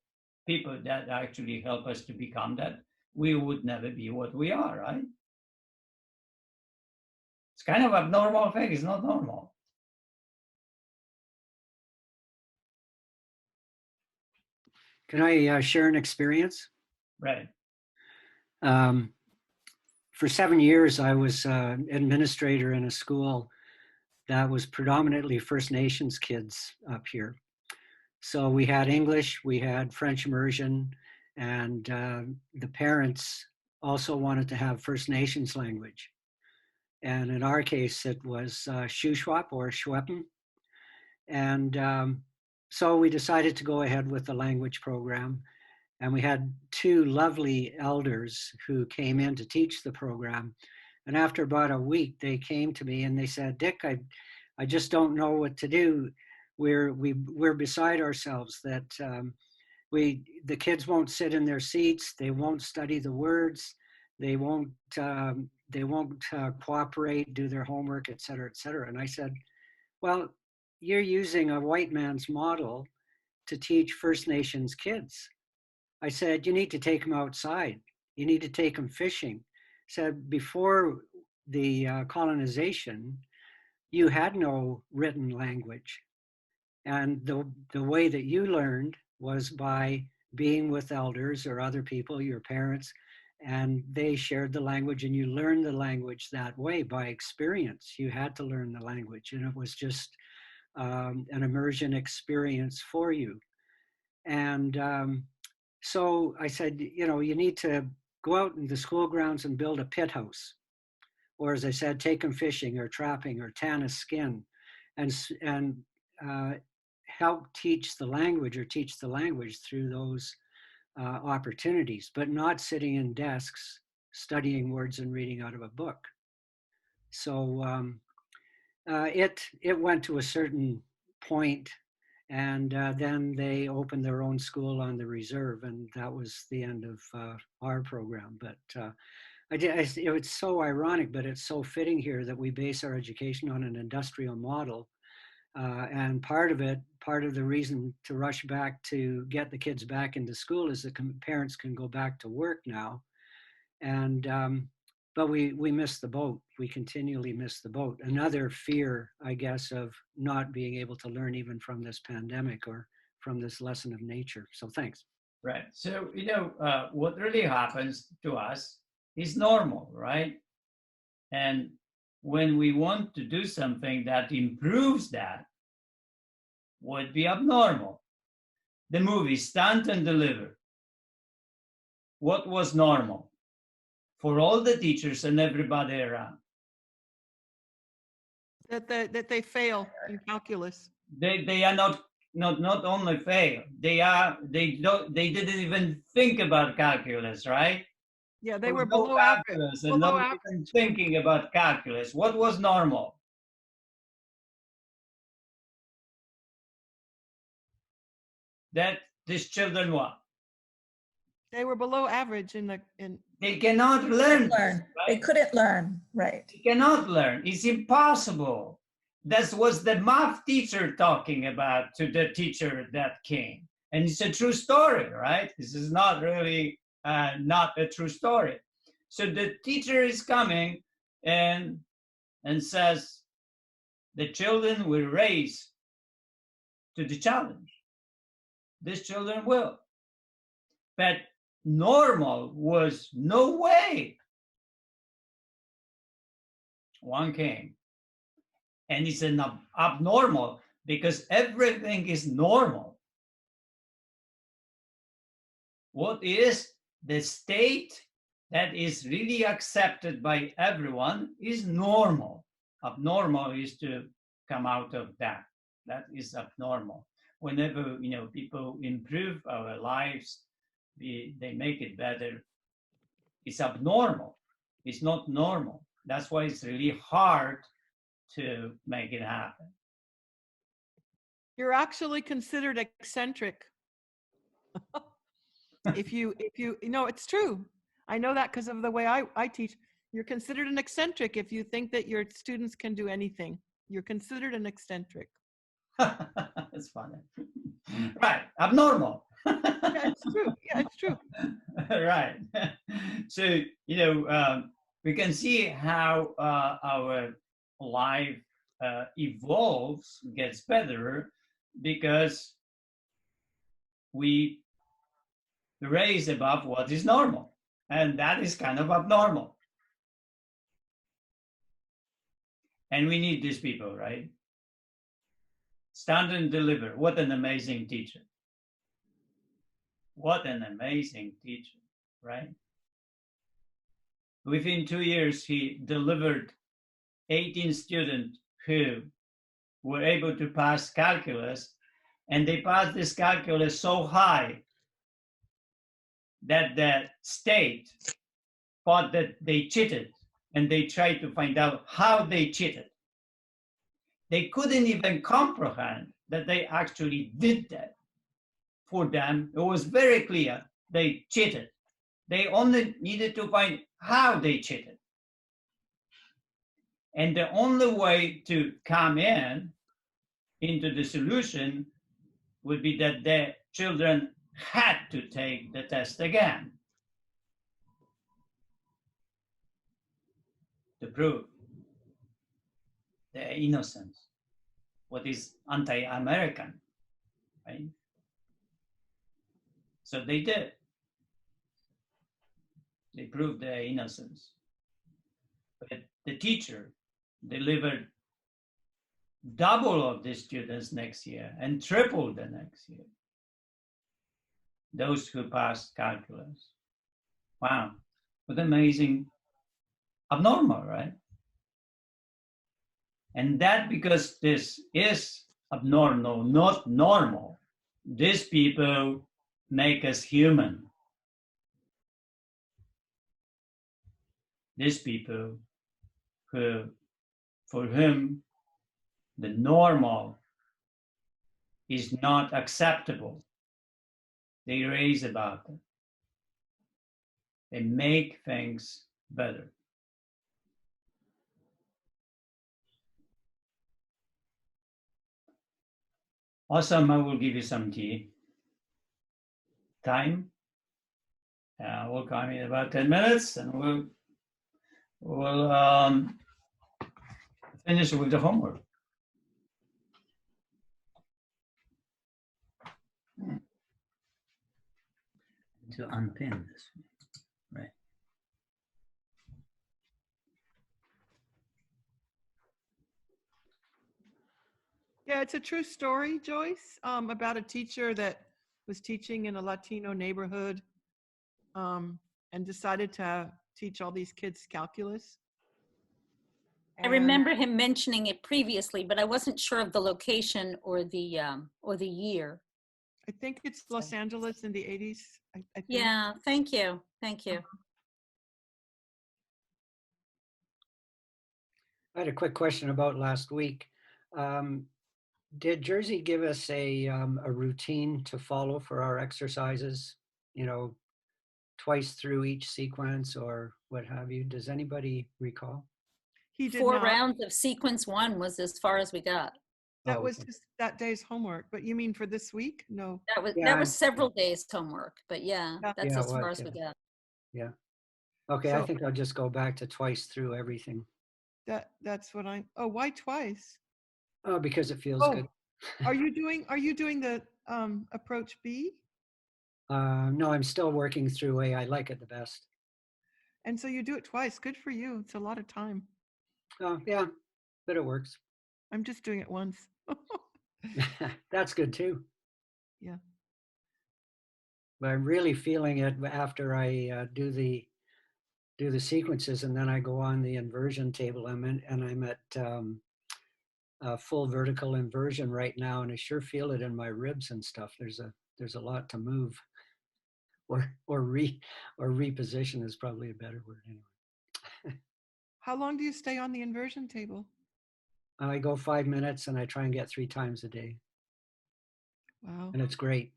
people that actually help us to become that, we would never be what we are, right? It's kind of an abnormal thing, it's not normal. Can I share an experience? Right. For 7 years, I was administrator in a school that was predominantly First Nations kids up here. So we had English, we had French immersion, and the parents also wanted to have First Nations language. And in our case, it was Shuswap or Shwepen. And so we decided to go ahead with the language program. And we had 2 lovely elders who came in to teach the program. And after about a week, they came to me and they said, Dick, I just don't know what to do. We're beside ourselves that the kids won't sit in their seats. They won't study the words. They won't cooperate, do their homework, et cetera, et cetera. And I said, well, you're using a white man's model to teach First Nations kids. I said, you need to take them outside. You need to take them fishing. I said, before the colonization, you had no written language. And the way that you learned was by being with elders or other people, your parents, and they shared the language and you learned the language that way by experience. You had to learn the language and it was just an immersion experience for you. And so I said, you know, you need to go out in the school grounds and build a pit house. Or as I said, take them fishing or trapping or tan a skin and help teach the language or teach the language through those opportunities, but not sitting in desks, studying words and reading out of a book. So it went to a certain point, and then they opened their own school on the reserve, and that was the end of our program. But it's so ironic, but it's so fitting here that we base our education on an industrial model. And part of the reason to rush back to get the kids back into school is that parents can go back to work now. And but we miss the boat. We continually miss the boat. Another fear, I guess, of not being able to learn even from this pandemic or from this lesson of nature. So thanks. Right. So, you know, what really happens to us is normal, right? And when we want to do something that improves that, would be abnormal. The movie Stand and Deliver. What was normal for all the teachers and everybody around? That they fail in calculus. They are not only fail. They didn't even think about calculus, right? Yeah, they were below average. And not even thinking about calculus. What was normal? that these children what? They were below average They cannot learn. Learn. They couldn't learn, right? They cannot learn. It's impossible. That was the math teacher talking about to the teacher that came. And it's a true story, right? This is not really not a true story. So the teacher is coming and says, the children will raise to the challenge. These children will. But normal was no way. One came. And it's an abnormal because everything is normal. What is the state that is really accepted by everyone is normal. Abnormal is to come out of that. That is abnormal. Whenever people improve our lives, they make it better. It's abnormal. It's not normal. That's why it's really hard to make it happen. You're actually considered eccentric. if you it's true. I know that because of the way I teach. You're considered an eccentric if you think that your students can do anything. You're considered an eccentric. That's funny. Right, abnormal. Yeah, it's true. Yeah, it's true. Right. So, we can see how our life evolves, gets better, because we raise above what is normal. And that is kind of abnormal. And we need these people, right? Stand and deliver. What an amazing teacher. What an amazing teacher, right? Within 2 years, he delivered 18 students who were able to pass calculus, and they passed this calculus so high that the state thought that they cheated, and they tried to find out how they cheated. They couldn't even comprehend that they actually did that. For them, it was very clear they cheated. They only needed to find how they cheated. And the only way to come into the solution would be that the children had to take the test again to prove their innocence, what is anti-American, right? So they did. They proved their innocence. But the teacher delivered double of the students next year and triple the next year. Those who passed calculus. Wow, what amazing, abnormal, right? And that because this is abnormal, not normal, these people make us human. These people for whom the normal is not acceptable, they raise about it. They make things better. Awesome, I will give you some tea. Time. We'll come in about 10 minutes and we'll finish with the homework. To unpin this, right? Yeah, it's a true story, Joyce, about a teacher that was teaching in a Latino neighborhood and decided to teach all these kids calculus. I remember him mentioning it previously, but I wasn't sure of the location or the year. I think it's Los Angeles in the 80s. I think. Yeah, thank you. Thank you. I had a quick question about last week. Did Jersey give us a routine to follow for our exercises? You know, twice through each sequence or what have you? Does anybody recall? He did 4 not. rounds of sequence 1 was as far as we got. That Oh, was okay. just that day's homework. But you mean for this week? No. That Yeah, was several days homework, but yeah, Yeah. that's Yeah, it as far was, as we got. yeah. Okay, I So think I'll just go back to twice through everything. that's what I'm. Oh, why twice? Oh, because it feels Oh, good. are you doing the approach B? No, I'm still working through A. I like it the best. And so you do it twice. Good for you. It's a lot of time. Oh, yeah, but it works. I'm just doing it once. That's good too. Yeah. But I'm really feeling it after I do the sequences, and then I go on the inversion table. I'm at full vertical inversion right now, and I sure feel it in my ribs and stuff. There's a lot to move, or reposition is probably a better word anyway. How long do you stay on the inversion table? I go 5 minutes, and I try and get 3 times a day, Wow. and it's great.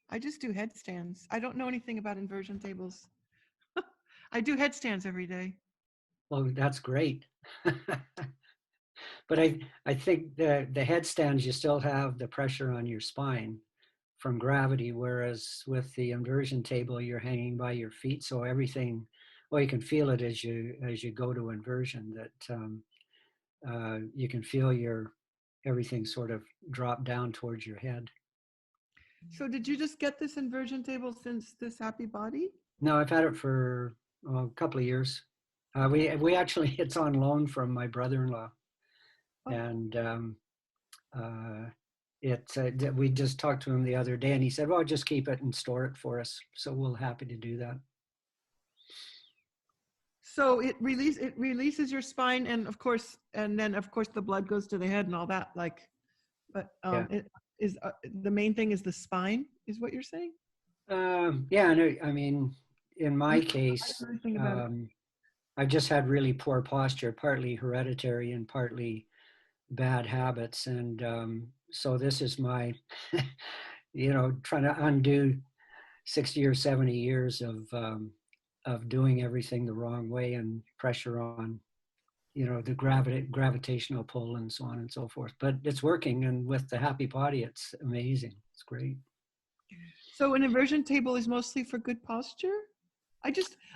I just do headstands. I don't know anything about inversion tables. I do headstands every day. Well, that's great. But I think the headstands, you still have the pressure on your spine from gravity, whereas with the inversion table, you're hanging by your feet. So everything, well, you can feel it as you go to inversion, that you can feel everything sort of drop down towards your head. So did you just get this inversion table since this happy body? No, I've had it for a couple of years. We actually, it's on loan from my brother-in-law. Oh. And we just talked to him the other day, and he said, well, just keep it and store it for us. So we're happy to do that. So it releases your spine, and then of course the blood goes to the head and all that. But Yeah. it is the main thing is the spine, is what you're saying? Yeah, no, I mean, in my case, I just had really poor posture, partly hereditary and partly bad habits, and so this is my trying to undo 60 or 70 years of doing everything the wrong way, and pressure on the gravitational pull and so on and so forth. But it's working, and with the happy body, it's amazing. It's great. So an inversion table is mostly for good posture?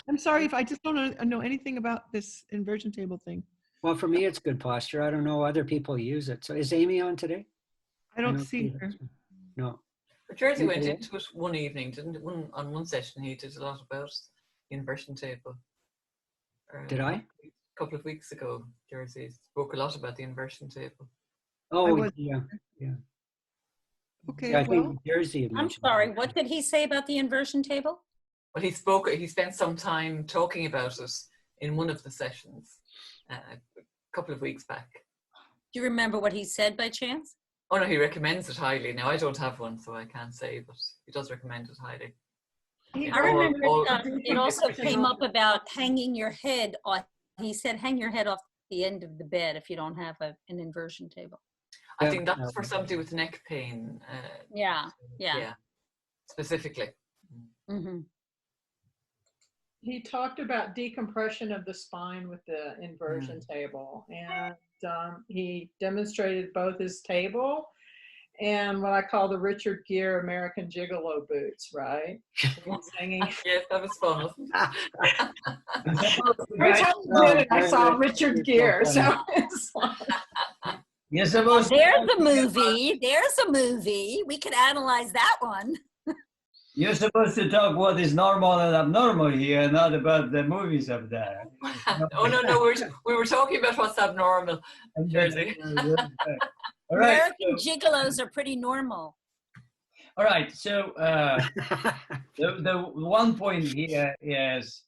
I'm sorry if I just don't know anything about this inversion table thing. Well, for me, it's good posture. I don't know, other people use it. So is Amy on today? I don't see her. No. But Jersey went into it one evening, didn't it? On one session, he did a lot about the inversion table. Did I? A couple of weeks ago, Jersey spoke a lot about the inversion table. Oh, yeah. Okay, yeah, I think Jersey had I'm mentioned sorry, that. what did he say about the inversion table? Well, he spent some time talking about it in one of the sessions a couple of weeks back. Do you remember what he said by chance? Oh no, he recommends it highly. Now I don't have one, so I can't say, but he does recommend it highly. I remember it also came up about hanging your head off. He said, hang your head off the end of the bed if you don't have an inversion table. I think that's for somebody with neck pain. Yeah. Specifically. Mm-hmm. He talked about decompression of the spine with the inversion table, and he demonstrated both his table and what I call the Richard Gere American Gigolo boots, right? Yes, that was fun. Every time he did it, I saw Richard Gere. So it's There's a movie. There's a movie. We could analyze that one. You're supposed to talk what is normal and abnormal here, not about the movies up there. Oh no, we were talking about what's abnormal, Jersey. All right, American gigolos are pretty normal. All right, so the one point here is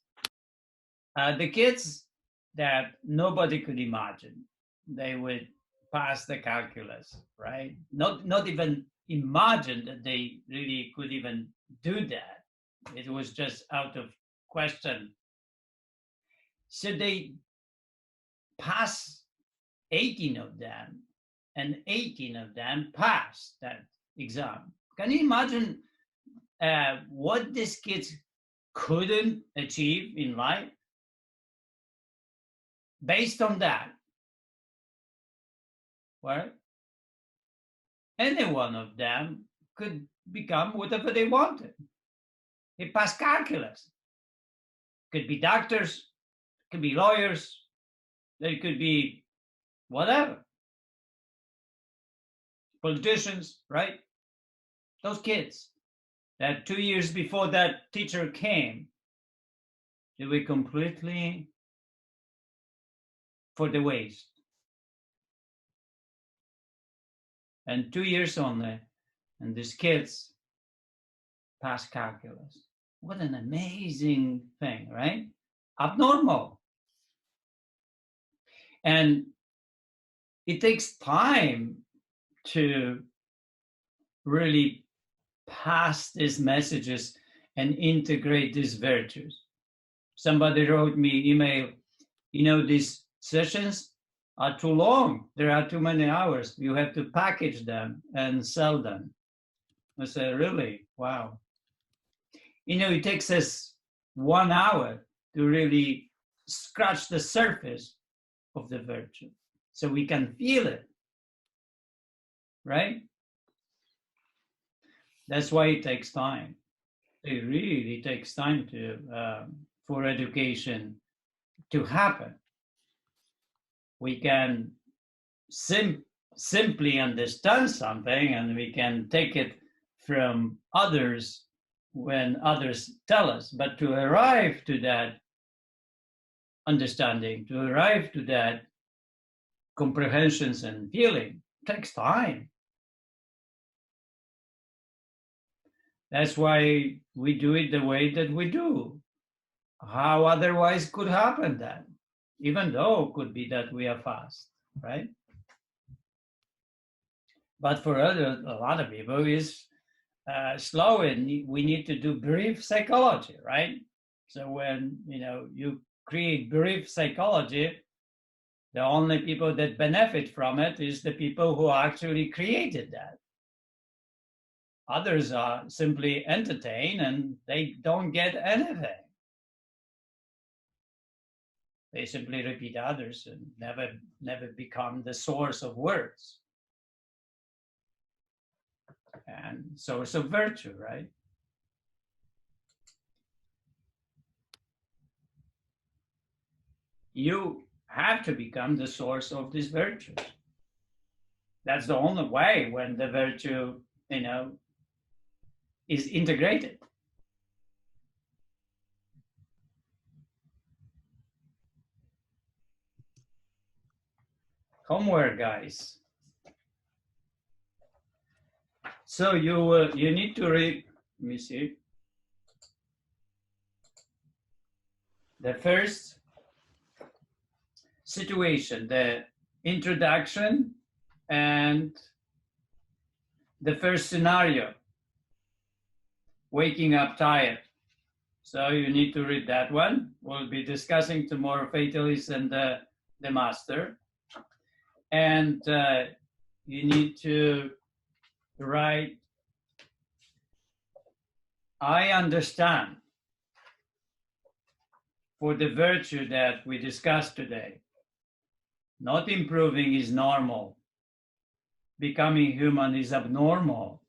the kids that nobody could imagine they would pass the calculus, right? Not even imagine that they really could even do that. It was just out of question. So they pass 18 of them and 18 of them passed that exam. Can you imagine what these kids couldn't achieve in life based on that? Well, any one of them could become whatever they wanted. They passed calculus. Could be doctors, could be lawyers, they could be whatever. Politicians, right? Those kids that 2 years before that teacher came, they were completely for the waste. And 2 years only, and these kids pass calculus. What an amazing thing, right? Abnormal. And it takes time to really pass these messages and integrate these virtues. Somebody wrote me email, these sessions are too long. There are too many hours. You have to package them and sell them. I said, really? Wow. It takes us 1 hour to really scratch the surface of the virtue so we can feel it, right? That's why it takes time. It really takes time for education to happen. We can simply understand something and we can take it from others when others tell us, but to arrive to that understanding, to arrive to that comprehensions and feeling takes time. That's why we do it the way that we do. How otherwise could happen then? Even though it could be that we are fast, right? But for a lot of people, it's slow, and we need to do brief psychology, right? So when you create brief psychology, the only people that benefit from it is the people who actually created that. Others are simply entertained and they don't get anything. They simply repeat others and never become the source of words and source of virtue, right? You have to become the source of these virtues. That's the only way when the virtue, is integrated. Homework, guys. So you need to read, let me see, the first situation, the introduction and the first scenario, waking up tired. So you need to read that one. We'll be discussing tomorrow Fatalis and the Master. And you need to write, I understand for the virtue that we discussed today. Not improving is normal. Becoming human is abnormal.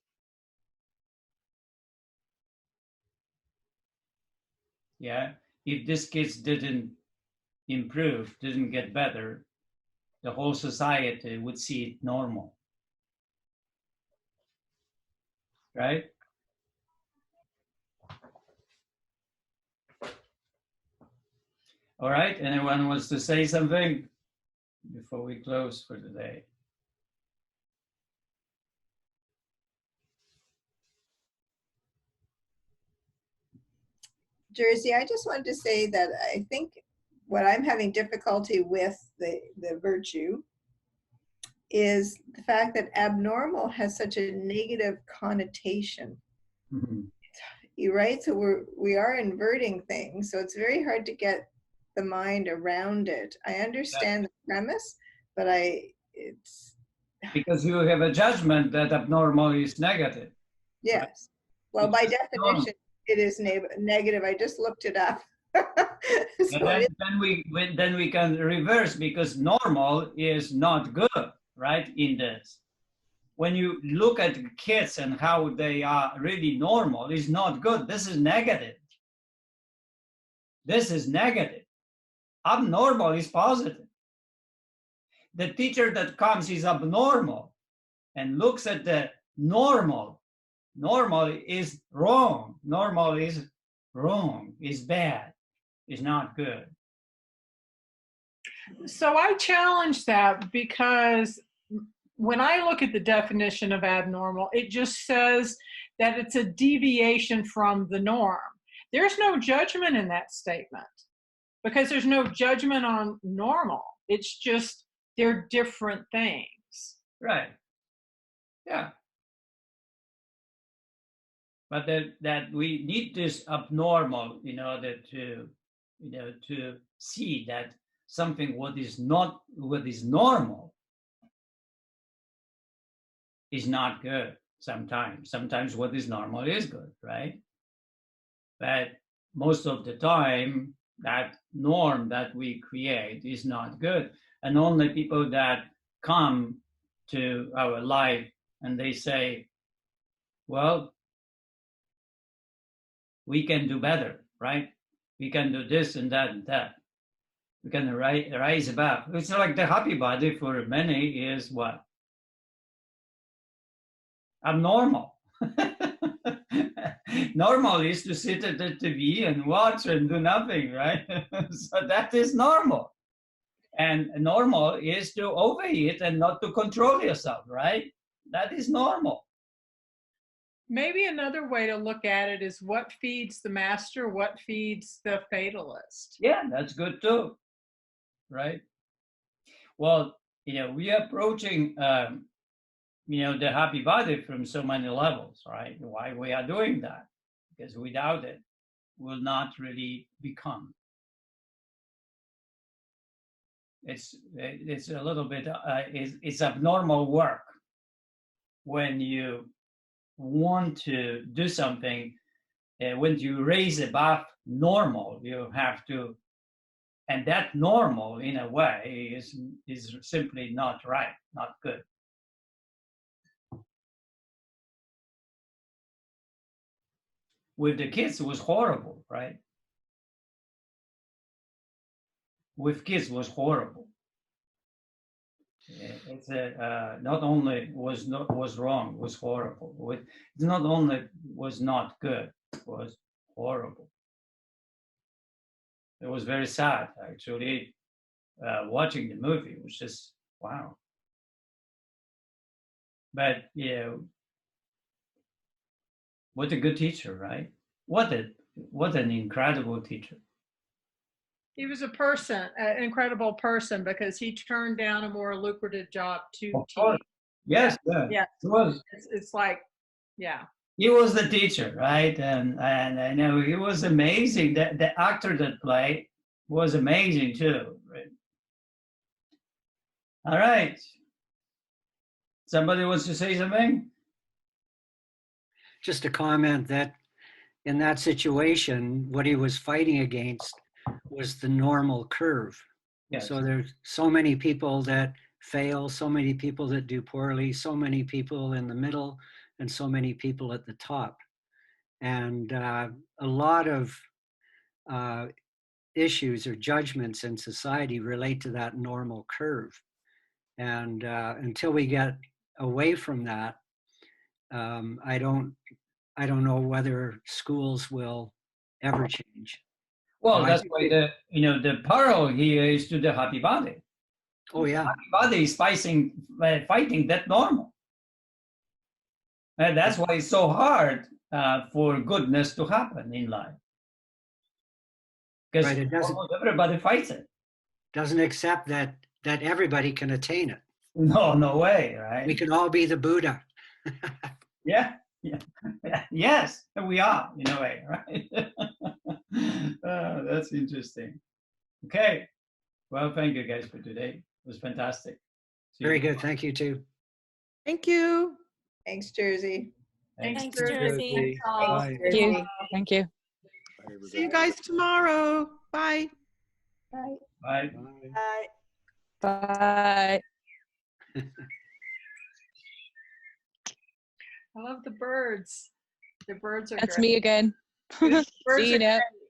Yeah, if these kids didn't improve, didn't get better, the whole society would see it normal. Right? All right, anyone wants to say something before we close for today? Jersey, I just wanted to say that I think what I'm having difficulty with the virtue is the fact that abnormal has such a negative connotation. Mm-hmm. You're right. So we are inverting things. So it's very hard to get the mind around it. I understand the premise, but it's Because you have a judgment that abnormal is negative. Yes. Well, by definition, it is negative. I just looked it up. So And then we can reverse, because normal is not good, right? In this, when you look at kids and how they are really normal, is not good. This is negative. This is negative. Abnormal is positive. The teacher that comes is abnormal and looks at the normal. Normal is wrong. Normal is wrong, is bad, is not good. So I challenge that, because when I look at the definition of abnormal, it just says that it's a deviation from the norm. There's no judgment in that statement, because there's no judgment on normal. It's just they're different things. Right. Yeah. But that we need this abnormal in order to, to see that something what is normal is not good sometimes. Sometimes what is normal is good, right? But most of the time, that norm that we create is not good. And only people that come to our life and they say, well, we can do better, right? We can do this and that and that. We can rise above. It's like the happy body for many is what? Abnormal. Normal is to sit at the TV and watch and do nothing, right? So that is normal. And normal is to overeat and not to control yourself, right? That is normal. Maybe another way to look at it is what feeds the master, what feeds the fatalist. Yeah, that's good too, right? Well, we are approaching, the happy body from so many levels, right? Why we are doing that? Because without it, will not really become. It's a little bit, it's abnormal work when you want to do something, when you raise above normal, you have to, and that normal in a way is simply not right, not good. With the kids, it was horrible, right? With kids was horrible. It's not only was wrong, was horrible. It not only was not good, it was horrible. It was very sad, actually. Watching the movie was just wow. But what a good teacher, right? What an incredible teacher. He was an incredible person, because he turned down a more lucrative job to teach. Yes, yeah. It was. It's like, yeah. He was the teacher, right? And I know he was amazing. The actor that played was amazing too. Right? All right. Somebody wants to say something? Just a comment that in that situation, what he was fighting against was the normal curve. Yes. So there's so many people that fail, so many people that do poorly, so many people in the middle, and so many people at the top. And a lot of issues or judgments in society relate to that normal curve. And until we get away from that, I don't know whether schools will ever change. Well, that's why the parallel here is to the happy body. Oh yeah, the happy body is fighting that normal, and that's why it's so hard for goodness to happen in life. Because everybody fights it. Doesn't accept that everybody can attain it. No way, right? We can all be the Buddha. Yeah. Yes, we are in a way, right? That's interesting. Okay. Well, thank you guys for today. It was fantastic. Very good. Thank you too. Thank you. Thanks, Jersey. Thanks, Jersey. Jersey. Thanks, all. Thank you. Thank you. See you guys tomorrow. Bye. Bye. Bye. Bye. Bye. I love the birds. The birds are That's great. me again. Birds See you are now. great.